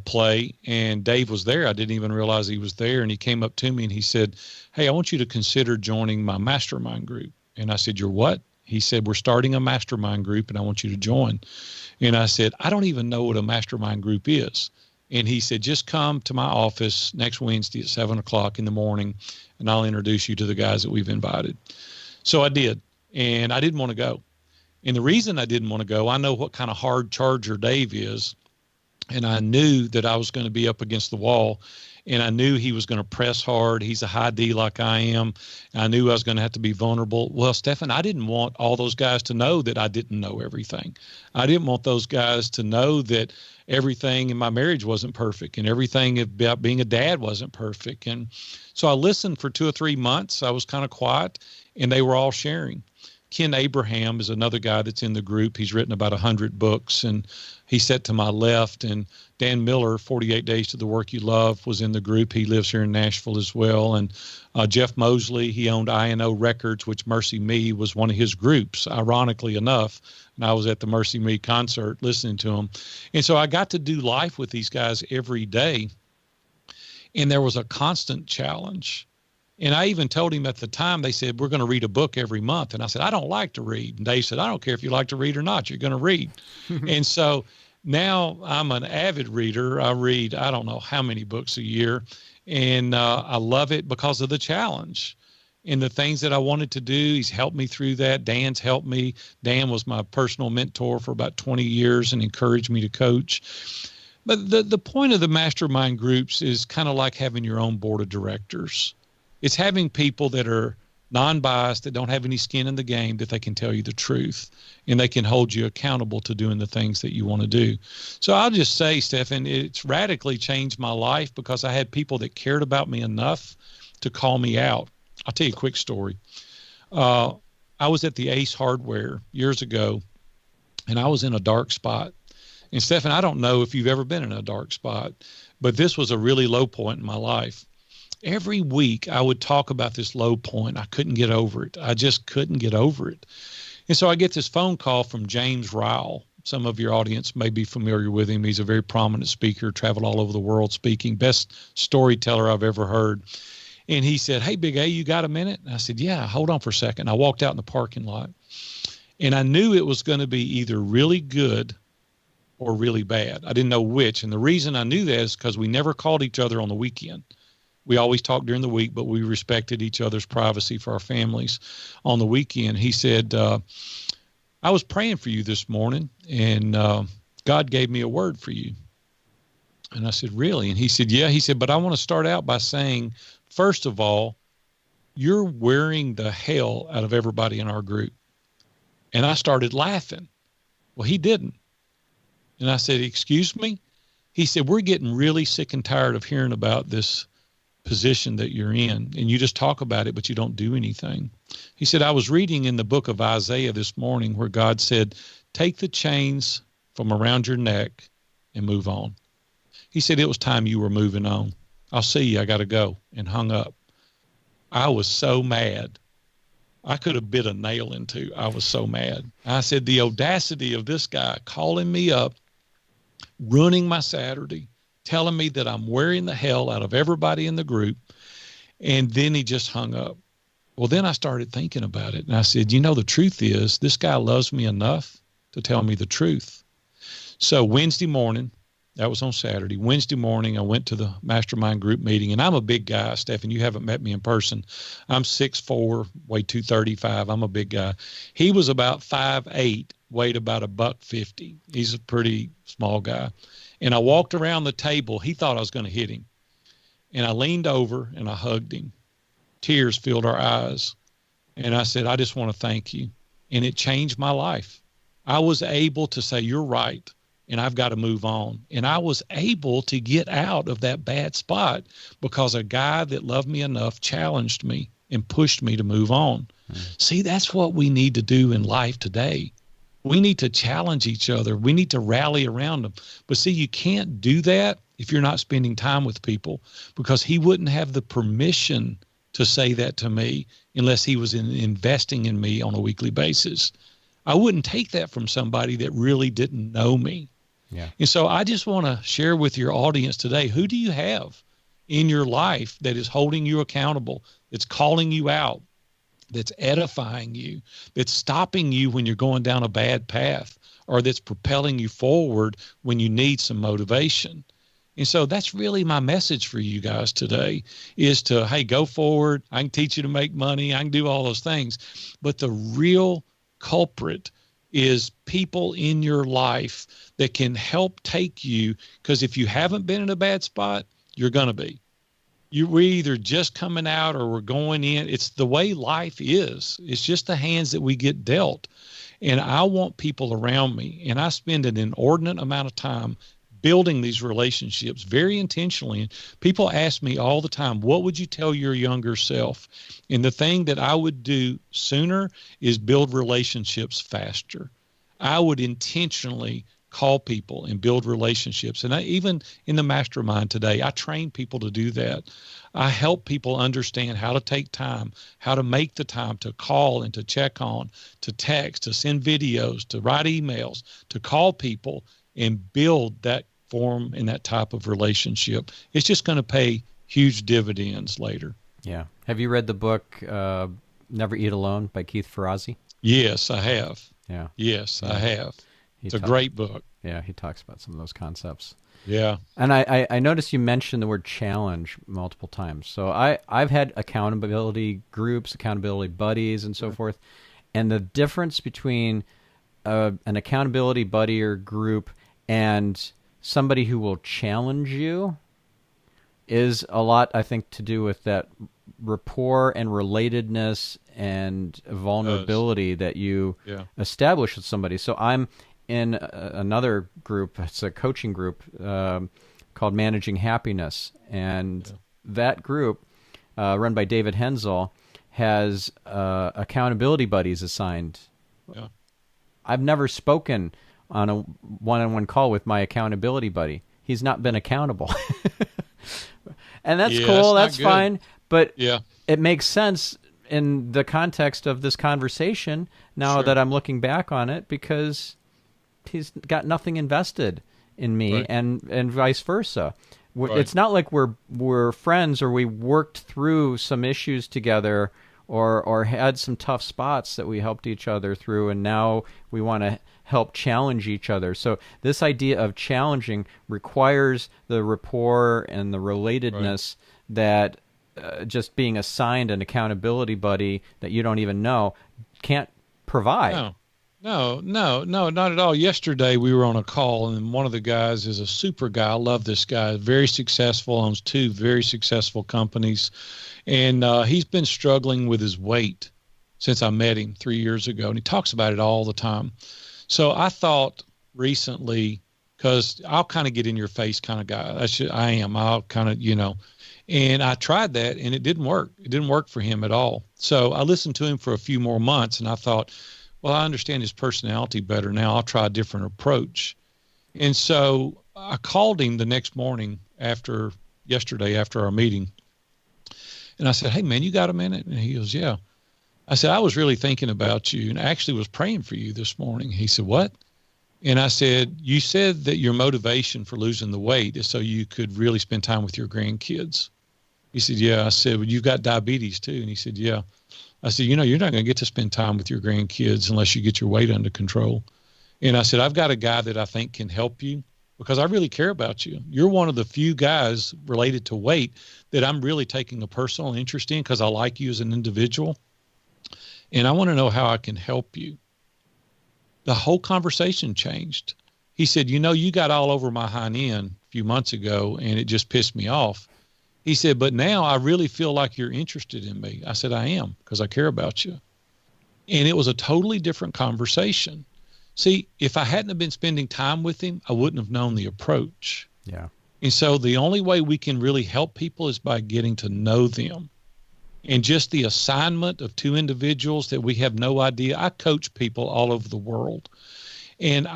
play, and Dave was there. I didn't even realize he was there. And he came up to me and he said, "Hey, I want you to consider joining my mastermind group." And I said, "You're what?" He said, "We're starting a mastermind group, and I want you to join." And I said, "I don't even know what a mastermind group is." And he said, "Just come to my office next Wednesday at 7:00 in the morning, and I'll introduce you to the guys that we've invited." So I did, and I didn't want to go. And the reason I didn't want to go, I know what kind of hard charger Dave is, and I knew that I was going to be up against the wall, and I knew he was going to press hard. He's a high D like I am. And I knew I was going to have to be vulnerable. Well, Stephan, I didn't want all those guys to know that I didn't know everything. I didn't want those guys to know that everything in my marriage wasn't perfect, and everything about being a dad wasn't perfect. And so I listened for 2 or 3 months. I was kind of quiet, and they were all sharing. Ken Abraham is another guy that's in the group. He's written about 100 books, and he sat to my left. And Dan Miller, 48 Days to the Work You Love, was in the group. He lives here in Nashville as well. And Jeff Mosley, he owned I&O Records, which Mercy Me was one of his groups, ironically enough. And I was at the Mercy Me concert listening to him. And so I got to do life with these guys every day. And there was a constant challenge. And I even told him at the time, they said, "We're going to read a book every month." And I said, "I don't like to read." And Dave said, "I don't care if you like to read or not, you're going to read." And so now I'm an avid reader. I read, I don't know how many books a year. And I love it because of the challenge and the things that I wanted to do. He's helped me through that. Dan's helped me. Dan was my personal mentor for about 20 years and encouraged me to coach. But the point of the mastermind groups is kind of like having your own board of directors. It's having people that are non-biased, that don't have any skin in the game, that they can tell you the truth, and they can hold you accountable to doing the things that you want to do. So I'll just say, Stephan, it's radically changed my life because I had people that cared about me enough to call me out. I'll tell you a quick story. I was at the Ace Hardware years ago, and I was in a dark spot. And Stephan, I don't know if you've ever been in a dark spot, but this was a really low point in my life. Every week I would talk about this low point. I couldn't get over it. I just couldn't get over it. And so I get this phone call from James Ryle. Some of your audience may be familiar with him. He's a very prominent speaker, traveled all over the world speaking, best storyteller I've ever heard. And he said, "Hey, Big A, you got a minute?" And I said, "Yeah, hold on for a second." I walked out in the parking lot, and I knew it was going to be either really good or really bad. I didn't know which. And the reason I knew that is because we never called each other on the weekend. We always talked during the week, but we respected each other's privacy for our families on the weekend. He said, "I was praying for you this morning, and God gave me a word for you." And I said, "Really?" And he said, "Yeah." He said, "But I want to start out by saying, first of all, you're wearing the hell out of everybody in our group." And I started laughing. Well, he didn't. And I said, "Excuse me?" He said, "We're getting really sick and tired of hearing about this position that you're in, and you just talk about it, but you don't do anything." He said, "I was reading in the book of Isaiah this morning where God said, take the chains from around your neck and move on." He said, "It was time you were moving on. I'll see you. I got to go," and hung up. I was so mad. I could have bit a nail into. I was so mad. I said, the audacity of this guy calling me up, ruining my Saturday, telling me that I'm wearing the hell out of everybody in the group. And then he just hung up. Well, then I started thinking about it. And I said, the truth is this guy loves me enough to tell me the truth. So Wednesday morning, that was on Saturday. Wednesday morning, I went to the mastermind group meeting, and I'm a big guy, Stephen. You haven't met me in person. I'm 6'4", weigh 235. I'm a big guy. He was about 5'8", weighed about $150. He's a pretty small guy. And I walked around the table. He thought I was going to hit him. And I leaned over and I hugged him. Tears filled our eyes. And I said, "I just want to thank you." And it changed my life. I was able to say, "You're right, and I've got to move on." And I was able to get out of that bad spot because a guy that loved me enough challenged me and pushed me to move on. See, that's what we need to do in life today. We need to challenge each other. We need to rally around them. But see, you can't do that if you're not spending time with people, because he wouldn't have the permission to say that to me unless he was investing in me on a weekly basis. I wouldn't take that from somebody that really didn't know me. Yeah. And so I just want to share with your audience today, who do you have in your life that is holding you accountable, that's calling you out, that's edifying you, that's stopping you when you're going down a bad path, or that's propelling you forward when you need some motivation? And so that's really my message for you guys today, is to, hey, go forward. I can teach you to make money. I can do all those things. But the real culprit is people in your life that can help take you, because if you haven't been in a bad spot, you're going to be. We're either just coming out or we're going in. It's the way life is. It's just the hands that we get dealt. And I want people around me, and I spend an inordinate amount of time building these relationships very intentionally. And people ask me all the time, what would you tell your younger self? And the thing that I would do sooner is build relationships faster. I would intentionally call people and build relationships. And even in the mastermind today, I train people to do that. I help people understand how to take time, how to make the time to call and to check on, to text, to send videos, to write emails, to call people and build that form and that type of relationship. It's just going to pay huge dividends later. Yeah. Have you read the book Never Eat Alone by Keith Ferrazzi? Yes, I have. Yeah. Yes, I have. It's a great book. Yeah, he talks about some of those concepts. Yeah. And I noticed you mentioned the word challenge multiple times. So I've had accountability groups, accountability buddies, and so forth. And the difference between an accountability buddy or group and somebody who will challenge you is a lot, I think, to do with that rapport and relatedness and vulnerability that you establish with somebody. So I'm in another group. It's a coaching group called Managing Happiness. And that group, run by David Hensel, has accountability buddies assigned. Yeah. I've never spoken on a one-on-one call with my accountability buddy. He's not been accountable. And that's cool. That's fine. But it makes sense in the context of this conversation now that I'm looking back on it, because he's got nothing invested in me, Right. and vice versa. Right. It's not like we're friends or we worked through some issues together or had some tough spots that we helped each other through, and now we want to help challenge each other. So this idea of challenging requires the rapport and the relatedness that just being assigned an accountability buddy that you don't even know can't provide. No, not at all. Yesterday we were on a call, and one of the guys is a super guy. I love this guy. Very successful, owns 2 very successful companies, and he's been struggling with his weight since I met him 3 years ago, and he talks about it all the time. So I thought recently, because I'll kind of get in your face kind of guy. I am. I'll kind of, and I tried that, and it didn't work. It didn't work for him at all. So I listened to him for a few more months, and I thought, well, I understand his personality better now. I'll try a different approach. And so I called him the next morning yesterday after our meeting. And I said, hey, man, you got a minute? And he goes, yeah. I said, I was really thinking about you and actually was praying for you this morning. He said, what? And I said, you said that your motivation for losing the weight is so you could really spend time with your grandkids. He said, yeah. I said, well, you've got diabetes too. And he said, yeah. I said, you're not going to get to spend time with your grandkids unless you get your weight under control. And I said, I've got a guy that I think can help you because I really care about you. You're one of the few guys related to weight that I'm really taking a personal interest in because I like you as an individual. And I want to know how I can help you. The whole conversation changed. He said, you got all over my hind end a few months ago, and it just pissed me off. He said, but now I really feel like you're interested in me. I said, I am, because I care about you. And it was a totally different conversation. See, if I hadn't have been spending time with him, I wouldn't have known the approach. Yeah. And so the only way we can really help people is by getting to know them. And just the assignment of 2 individuals that we have no idea. I coach people all over the world. And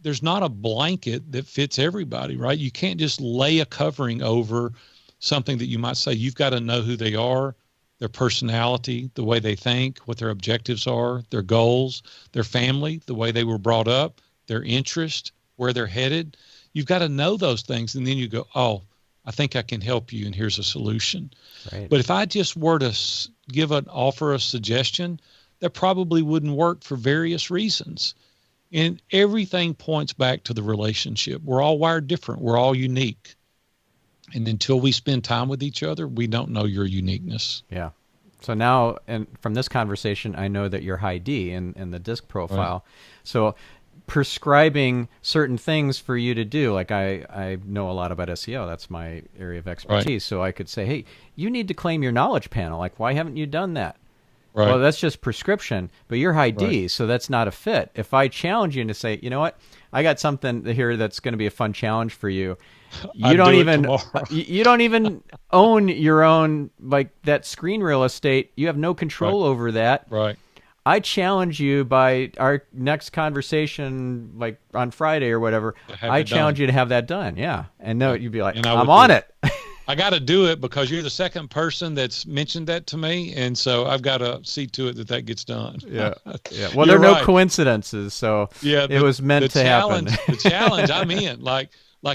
there's not a blanket that fits everybody, right? You can't just lay a covering over something that you might say. You've got to know who they are, their personality, the way they think, what their objectives are, their goals, their family, the way they were brought up, their interest, where they're headed. You've got to know those things. And then you go, oh, I think I can help you, and here's a solution. Right. But if I just were to offer a suggestion, that probably wouldn't work for various reasons. And everything points back to the relationship. We're all wired different. We're all unique. And until we spend time with each other, we don't know your uniqueness. Yeah. So now, and from this conversation, I know that you're high D in the disc profile. Right. So prescribing certain things for you to do, like I know a lot about SEO. That's my area of expertise. Right. So I could say, hey, you need to claim your knowledge panel. Like, why haven't you done that? Right. Well, that's just prescription, but you're high D, right. So that's not a fit. If I challenge you to say, you know what, I got something here that's going to be a fun challenge for you. You don't even own your own, like, that screen real estate. You have no control over that. Right. I challenge you by our next conversation, like on Friday or whatever. I challenge you to have that done. Yeah. And no, you'd be like, I'm on it. I got to do it because you're the second person that's mentioned that to me. And so I've got to see to it that gets done. Yeah. Yeah. Well, there are no coicoincidences. So it was meant to happen. The challenge I'm in, like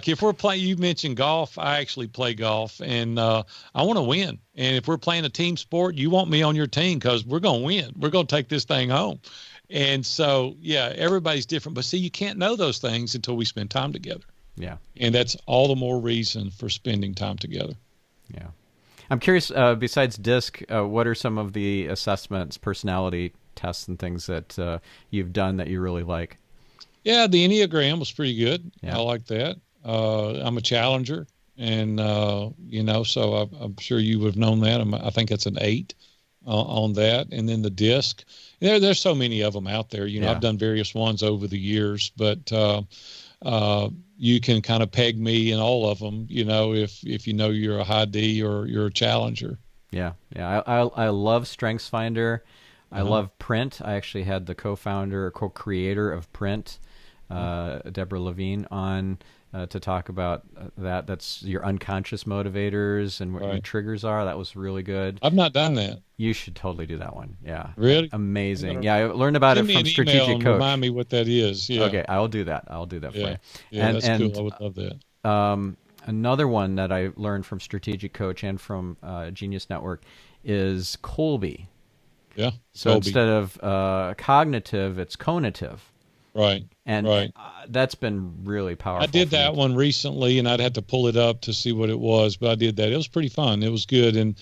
if we're playing, you mentioned golf, I actually play golf, and I want to win. And if we're playing a team sport, you want me on your team because we're going to win. We're going to take this thing home. And so, yeah, everybody's different. But see, you can't know those things until we spend time together. Yeah. And that's all the more reason for spending time together. Yeah. I'm curious, besides DISC, what are some of the assessments, personality tests and things that you've done that you really like? Yeah, the Enneagram was pretty good. Yeah. I like that. I'm a challenger, and, so I'm sure you would have known that. I think it's an 8 on that. And then the DISC. There's so many of them out there. I've done various ones over the years, but you can kind of peg me in all of them, if you know you're a high D or you're a challenger. Yeah. Yeah. I love StrengthsFinder. I love Print. I actually had the co-founder or co-creator of Print Deborah Levine on to talk about that. That's your unconscious motivators and what your triggers are. That was really good. I've not done that. You should totally do that one. Yeah. Really? Amazing. Yeah, I learned about it Send me from an Strategic email and Coach. remind me what that is. Yeah. Okay, I'll do that. I'll do that for you. Yeah, that's cool. I would love that. Another one that I learned from Strategic Coach and from Genius Network is Colby. Yeah. So Colby. instead of cognitive, it's conative. Right. And that's been really powerful. I did that one recently, and I'd have to pull it up to see what it was, but I did that. It was pretty fun. It was good. And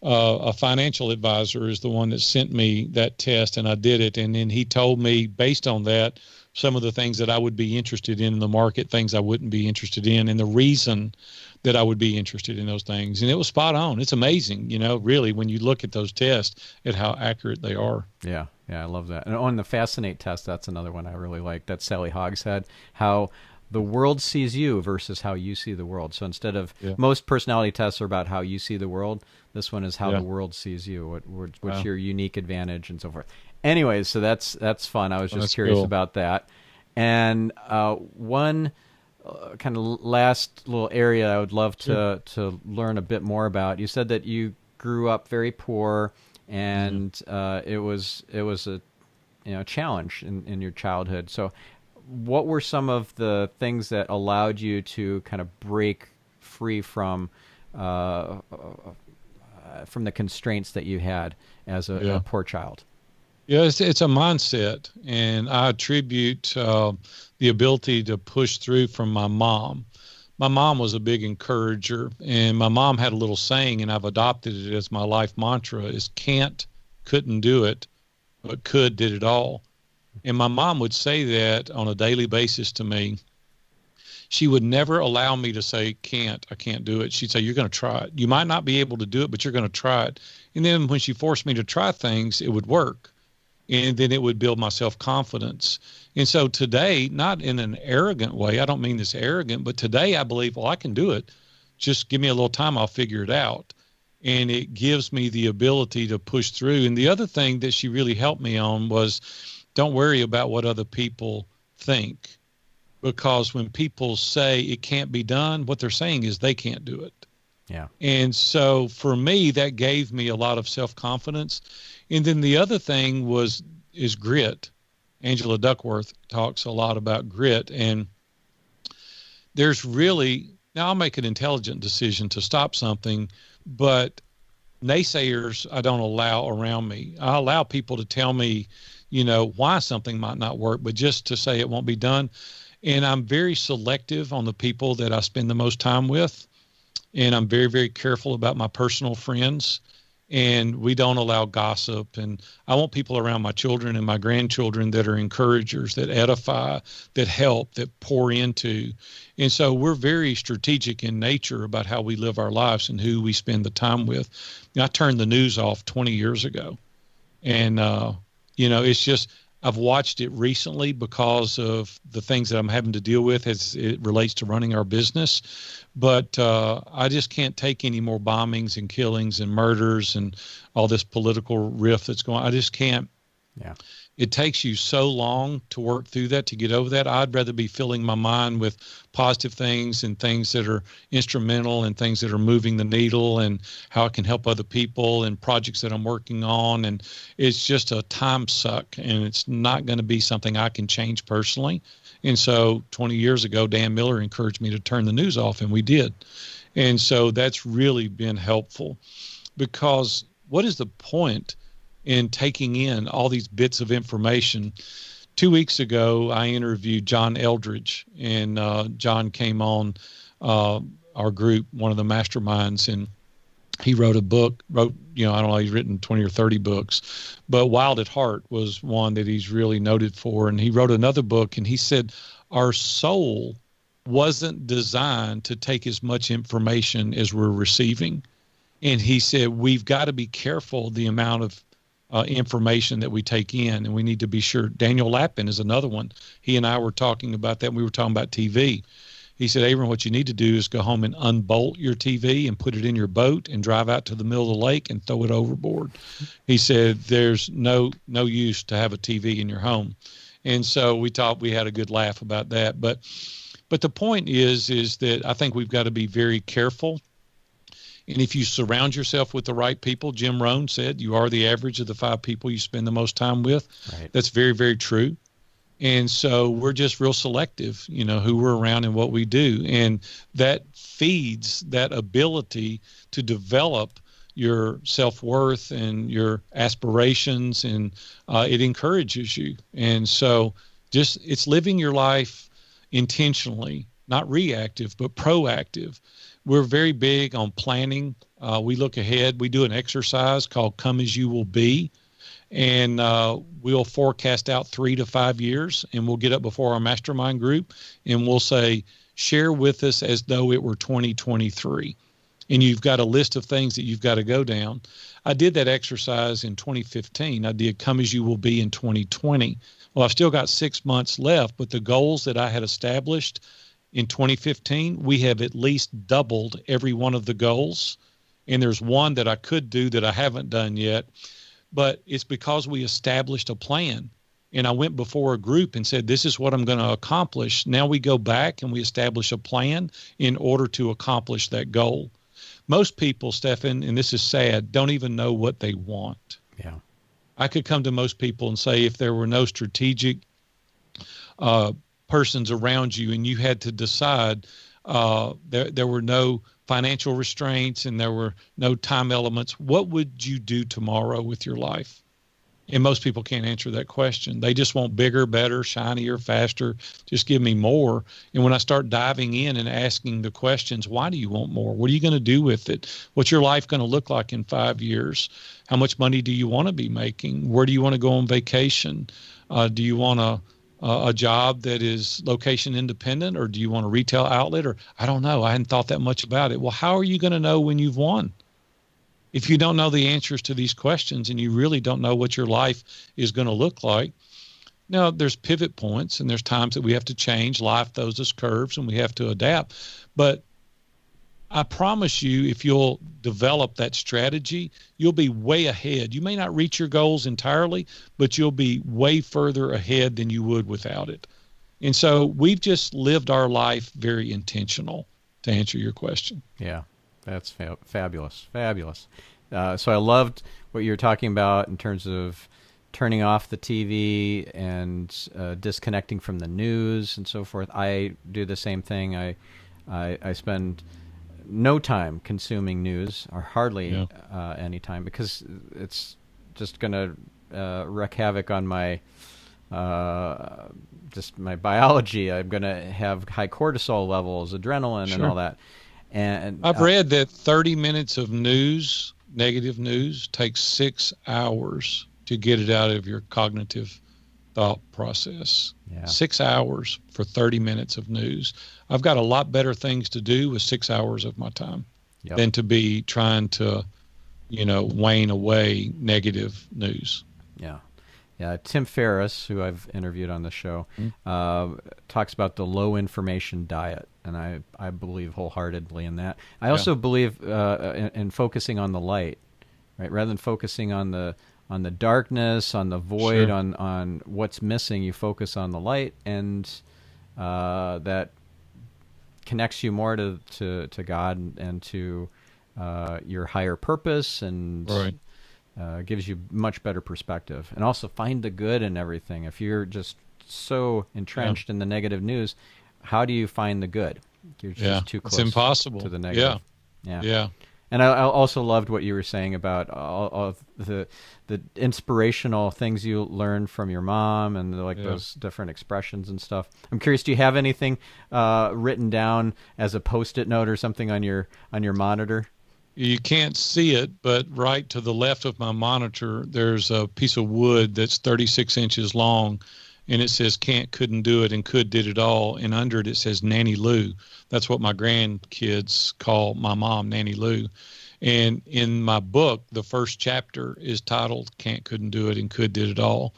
a financial advisor is the one that sent me that test, and I did it. And then he told me, based on that, some of the things that I would be interested in the market, things I wouldn't be interested in, and the reason that I would be interested in those things. And it was spot on. It's amazing, really, when you look at those tests, at how accurate they are. Yeah, I love that. And on the Fascinate test, that's another one I really like. That Sally Hogshead, how the world sees you versus how you see the world. So instead of most personality tests are about how you see the world, this one is how the world sees you. What's your unique advantage and so forth. Anyways, so that's fun. I was just curious about that. And one kind of last little area I would love to learn a bit more about. You said that you grew up very poor, and it was a challenge in your childhood. So what were some of the things that allowed you to kind of break free from the constraints that you had as a poor child? Yeah, it's a mindset, and I attribute the ability to push through from my mom. My mom was a big encourager, and my mom had a little saying, and I've adopted it as my life mantra, is can't, couldn't do it, but could, did it all. And my mom would say that on a daily basis to me. She would never allow me to say, I can't do it. She'd say, you're going to try it. You might not be able to do it, but you're going to try it. And then when she forced me to try things, it would work. And then it would build my self-confidence. And so today, not in an arrogant way, I don't mean this arrogant, but today I believe, well, I can do it. Just give me a little time, I'll figure it out. And it gives me the ability to push through. And the other thing that she really helped me on was don't worry about what other people think. Because when people say it can't be done, what they're saying is they can't do it. Yeah. And so for me, that gave me a lot of self-confidence. And then the other thing is grit. Angela Duckworth talks a lot about grit. And there's really, now I'll make an intelligent decision to stop something, but naysayers I don't allow around me. I allow people to tell me, why something might not work, but just to say it won't be done. And I'm very selective on the people that I spend the most time with. And I'm very, very careful about my personal friends. And we don't allow gossip. And I want people around my children and my grandchildren that are encouragers, that edify, that help, that pour into. And so we're very strategic in nature about how we live our lives and who we spend the time with. I turned the news off 20 years ago. And, it's just, I've watched it recently because of the things that I'm having to deal with as it relates to running our business. But I just can't take any more bombings and killings and murders and all this political rift that's going on. I just can't. Yeah. It takes you so long to work through that, to get over that. I'd rather be filling my mind with positive things and things that are instrumental and things that are moving the needle and how I can help other people and projects that I'm working on. And it's just a time suck, and it's not going to be something I can change personally. And so 20 years ago, Dan Miller encouraged me to turn the news off, and we did. And so that's really been helpful, because what is the point in taking in all these bits of information? 2 weeks ago, I interviewed John Eldridge, and John came on our group, one of the masterminds, and he wrote a book, I don't know, he's written 20 or 30 books, but Wild at Heart was one that he's really noted for. And he wrote another book, and he said, our soul wasn't designed to take as much information as we're receiving. And he said, we've got to be careful the amount of information that we take in, and we need to be sure. Daniel Lapin is another one. He and I were talking about that. We were talking about TV. He said, Abram, what you need to do is go home and unbolt your TV and put it in your boat and drive out to the middle of the lake and throw it overboard. He said, there's no use to have a TV in your home. And so we thought we had a good laugh about that. But the point is that I think we've got to be very careful. And if you surround yourself with the right people, Jim Rohn said, you are the average of the 5 people you spend the most time with. Right. That's very, very true. And so we're just real selective, who we're around and what we do. And that feeds that ability to develop your self-worth and your aspirations, and it encourages you. And so it's living your life intentionally, not reactive, but proactive. We're very big on planning. We look ahead. We do an exercise called Come As You Will Be. And we'll forecast out 3 to 5 years, and we'll get up before our mastermind group, and we'll say, share with us as though it were 2023. And you've got a list of things that you've got to go down. I did that exercise in 2015. I did Come As You Will Be in 2020. Well, I've still got 6 months left, but the goals that I had established in 2015, we have at least doubled every one of the goals. And there's one that I could do that I haven't done yet. But it's because we established a plan. And I went before a group and said, this is what I'm going to accomplish. Now we go back and we establish a plan in order to accomplish that goal. Most people, Stephan, and this is sad, don't even know what they want. Yeah. I could come to most people and say, if there were no strategic persons around you and you had to decide, there were no financial restraints and there were no time elements, what would you do tomorrow with your life? And most people can't answer that question. They just want bigger, better, shinier, faster. Just give me more. And when I start diving in and asking the questions, why do you want more? What are you going to do with it? What's your life going to look like in 5 years? How much money do you want to be making? Where do you want to go on vacation? Do you want a job that is location independent, or do you want a retail outlet? Or I don't know. I hadn't thought that much about it. Well, how are you going to know when you've won? If you don't know the answers to these questions and you really don't know what your life is going to look like. Now, there's pivot points and there's times that we have to change. Life throws us curves and we have to adapt. But I promise you, if you'll develop that strategy, you'll be way ahead. You may not reach your goals entirely, but you'll be way further ahead than you would without it. And so we've just lived our life very intentional, to answer your question. Yeah. That's fabulous. Fabulous. So I loved what you were talking about in terms of turning off the TV and disconnecting from the news and so forth. I do the same thing. I spend no time consuming news, or hardly any time, because it's just going to wreak havoc on my just my biology. I'm going to have high cortisol levels, adrenaline, and all that. And I've read that 30 minutes of news, negative news, takes 6 hours to get it out of your cognitive thought process. Yeah. 6 hours for 30 minutes of news. I've got a lot better things to do with 6 hours of my time than to be trying to, wane away negative news. Yeah. Yeah, Tim Ferris, who I've interviewed on the show, talks about the low information diet, and I believe wholeheartedly in that. I also believe in focusing on the light, right? Rather than focusing on the darkness, on the void, on what's missing, you focus on the light, and that connects you more to God and to your higher purpose, and gives you much better perspective. And also find the good in everything. If you're just so entrenched in the negative news, how do you find the good? You're just too close. It's impossible to the negative. Yeah. And I also loved what you were saying about all the inspirational things you learned from your mom and those different expressions and stuff. I'm curious, do you have anything written down as a Post-it note or something on your monitor? You can't see it, but right to the left of my monitor, there's a piece of wood that's 36 inches long, and it says can't, couldn't do it, and could did it all. And under it says Nanny Lou. That's what my grandkids call my mom, Nanny Lou. And in my book, the first chapter is titled Can't, Couldn't Do It, and Could Did It All.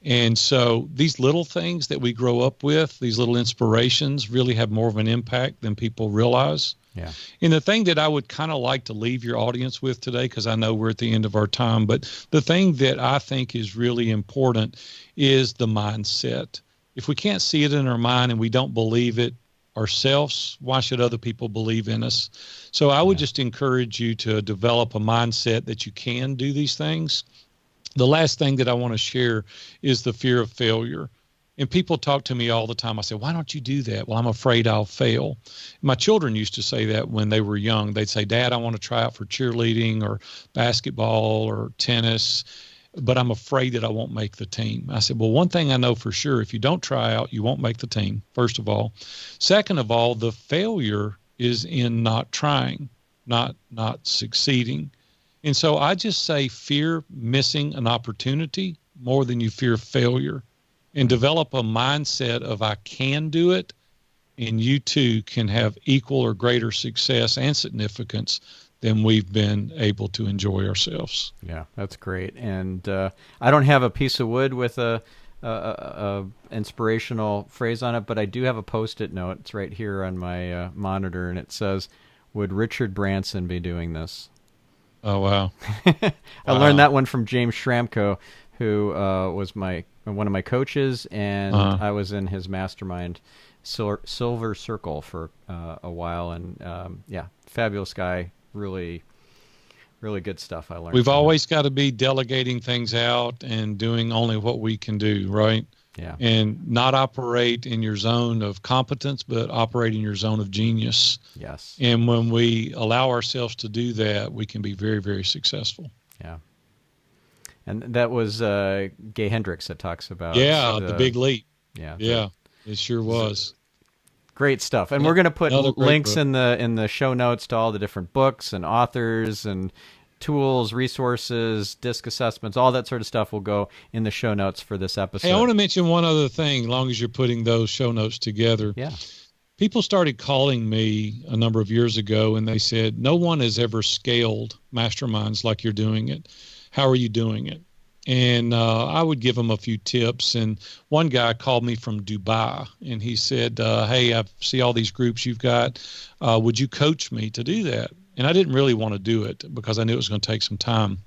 And so these little things that we grow up with, these little inspirations, really have more of an impact than people realize. Yeah. And the thing that I would kind of like to leave your audience with today, because I know we're at the end of our time, but the thing that I think is really important is the mindset. If we can't see it in our mind and we don't believe it ourselves, why should other people believe in us? So I would just encourage you to develop a mindset that you can do these things. The last thing that I want to share is the fear of failure. And people talk to me all the time. I say, why don't you do that? Well, I'm afraid I'll fail. My children used to say that when they were young. They'd say, Dad, I want to try out for cheerleading or basketball or tennis, but I'm afraid that I won't make the team. I said, well, one thing I know for sure, if you don't try out, you won't make the team, first of all. Second of all, the failure is in not trying, not succeeding. And so I just say fear missing an opportunity more than you fear failure, and develop a mindset of I can do it, and you too can have equal or greater success and significance than we've been able to enjoy ourselves. Yeah, that's great. And I don't have a piece of wood with a inspirational phrase on it, but I do have a Post-it note. It's right here on my monitor, and it says, "Would Richard Branson be doing this?" Oh, wow. I learned that one from James Schramko, who was one of my coaches, and I was in his mastermind, Silver Circle, for a while. And fabulous guy. Really, really good stuff I learned. We've always got to be delegating things out and doing only what we can do, right? Yeah. And not operate in your zone of competence, but operate in your zone of genius. Yes. And when we allow ourselves to do that, we can be very, very successful. Yeah. And that was Gay Hendricks that talks about. Yeah, the big leap. Yeah. Yeah, it sure was. Great stuff. And we're going to put links book in the show notes to all the different books and authors and tools, resources, disc assessments, all that sort of stuff will go in the show notes for this episode. Hey, I want to mention one other thing, as long as you're putting those show notes together. Yeah. People started calling me a number of years ago, and they said, no one has ever scaled masterminds like you're doing it. How are you doing it? And I would give them a few tips. And one guy called me from Dubai, and he said, hey, I see all these groups you've got. Would you coach me to do that? And I didn't really want to do it because I knew it was going to take some time.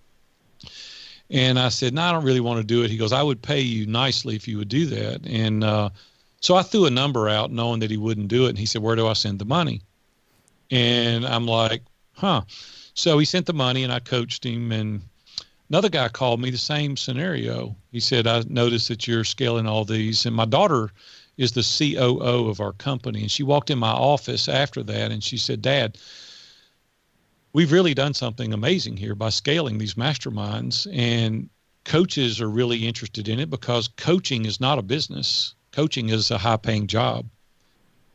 And I said, no, I don't really want to do it. He goes, I would pay you nicely if you would do that. And so I threw a number out knowing that he wouldn't do it. And he said, where do I send the money? And I'm like, huh. So he sent the money, and I coached him. And another guy called me, the same scenario. He said, I noticed that you're scaling all these. And my daughter is the COO of our company. And she walked in my office after that, and she said, Dad, we've really done something amazing here by scaling these masterminds. And coaches are really interested in it because coaching is not a business. Coaching is a high-paying job.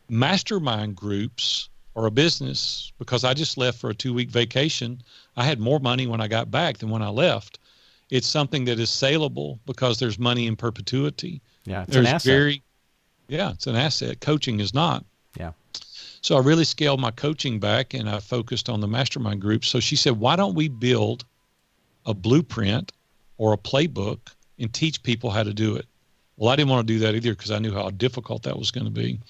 Mastermind groups are a business because I just left for a 2-week vacation. I had more money when I got back than when I left. It's something that is saleable because there's money in perpetuity. Yeah, it's an asset. It's an asset. Coaching is not. Yeah. So I really scaled my coaching back, and I focused on the mastermind groups. So she said, why don't we build a blueprint or a playbook and teach people how to do it? Well, I didn't want to do that either because I knew how difficult that was going to be.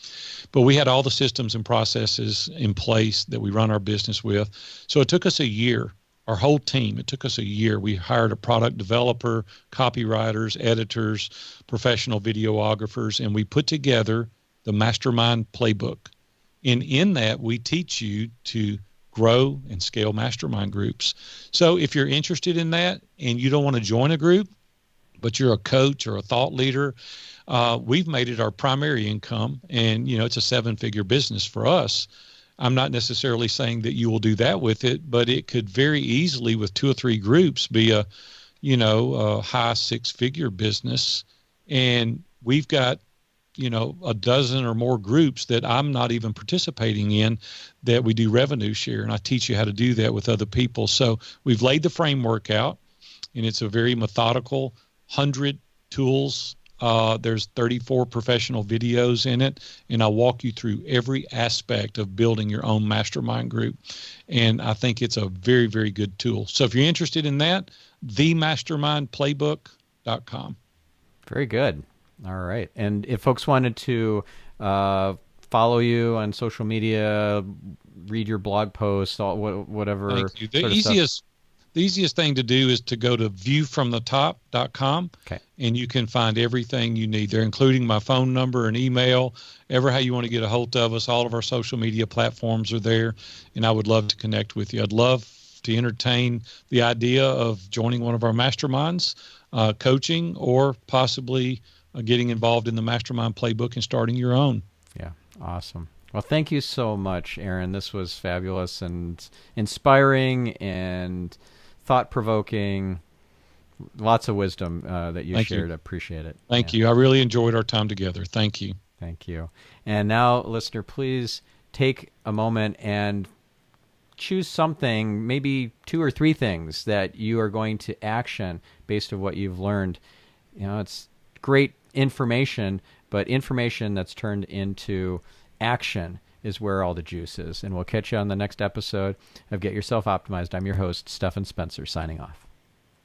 But we had all the systems and processes in place that we run our business with. So it took us a year, our whole team. It took us a year. We hired a product developer, copywriters, editors, professional videographers, and we put together the mastermind playbook. And in that, we teach you to grow and scale mastermind groups. So if you're interested in that and you don't want to join a group, but you're a coach or a thought leader, we've made it our primary income. And, it's a 7-figure business for us. I'm not necessarily saying that you will do that with it, but it could very easily, with 2 or 3 groups, be a high 6-figure business. And we've got, a dozen or more groups that I'm not even participating in that we do revenue share. And I teach you how to do that with other people. So we've laid the framework out, and it's a very methodical 100 tools. There's 34 professional videos in it, and I'll walk you through every aspect of building your own mastermind group. And I think it's a very, very good tool. So if you're interested in that, themastermindplaybook.com. Very good. All right. And if folks wanted to follow follow you on social media, read your blog posts, whatever. Thank you. The easiest thing to do is to go to viewfromthetop.com, okay, and you can find everything you need there, including my phone number and email, ever how you want to get a hold of us. All of our social media platforms are there, and I would love to connect with you. I'd love to entertain the idea of joining one of our masterminds, coaching, or possibly getting involved in the mastermind playbook and starting your own. Yeah, awesome. Well, thank you so much, Aaron. This was fabulous and inspiring and thought-provoking. Lots of wisdom that you shared. I appreciate it. Thank you. I really enjoyed our time together. Thank you. Thank you. And now, listener, please take a moment and choose something, maybe 2 or 3 things that you are going to action based on what you've learned. It's great information, but information that's turned into action is where all the juice is. And we'll catch you on the next episode of Get Yourself Optimized. I'm your host, Stephen Spencer, signing off.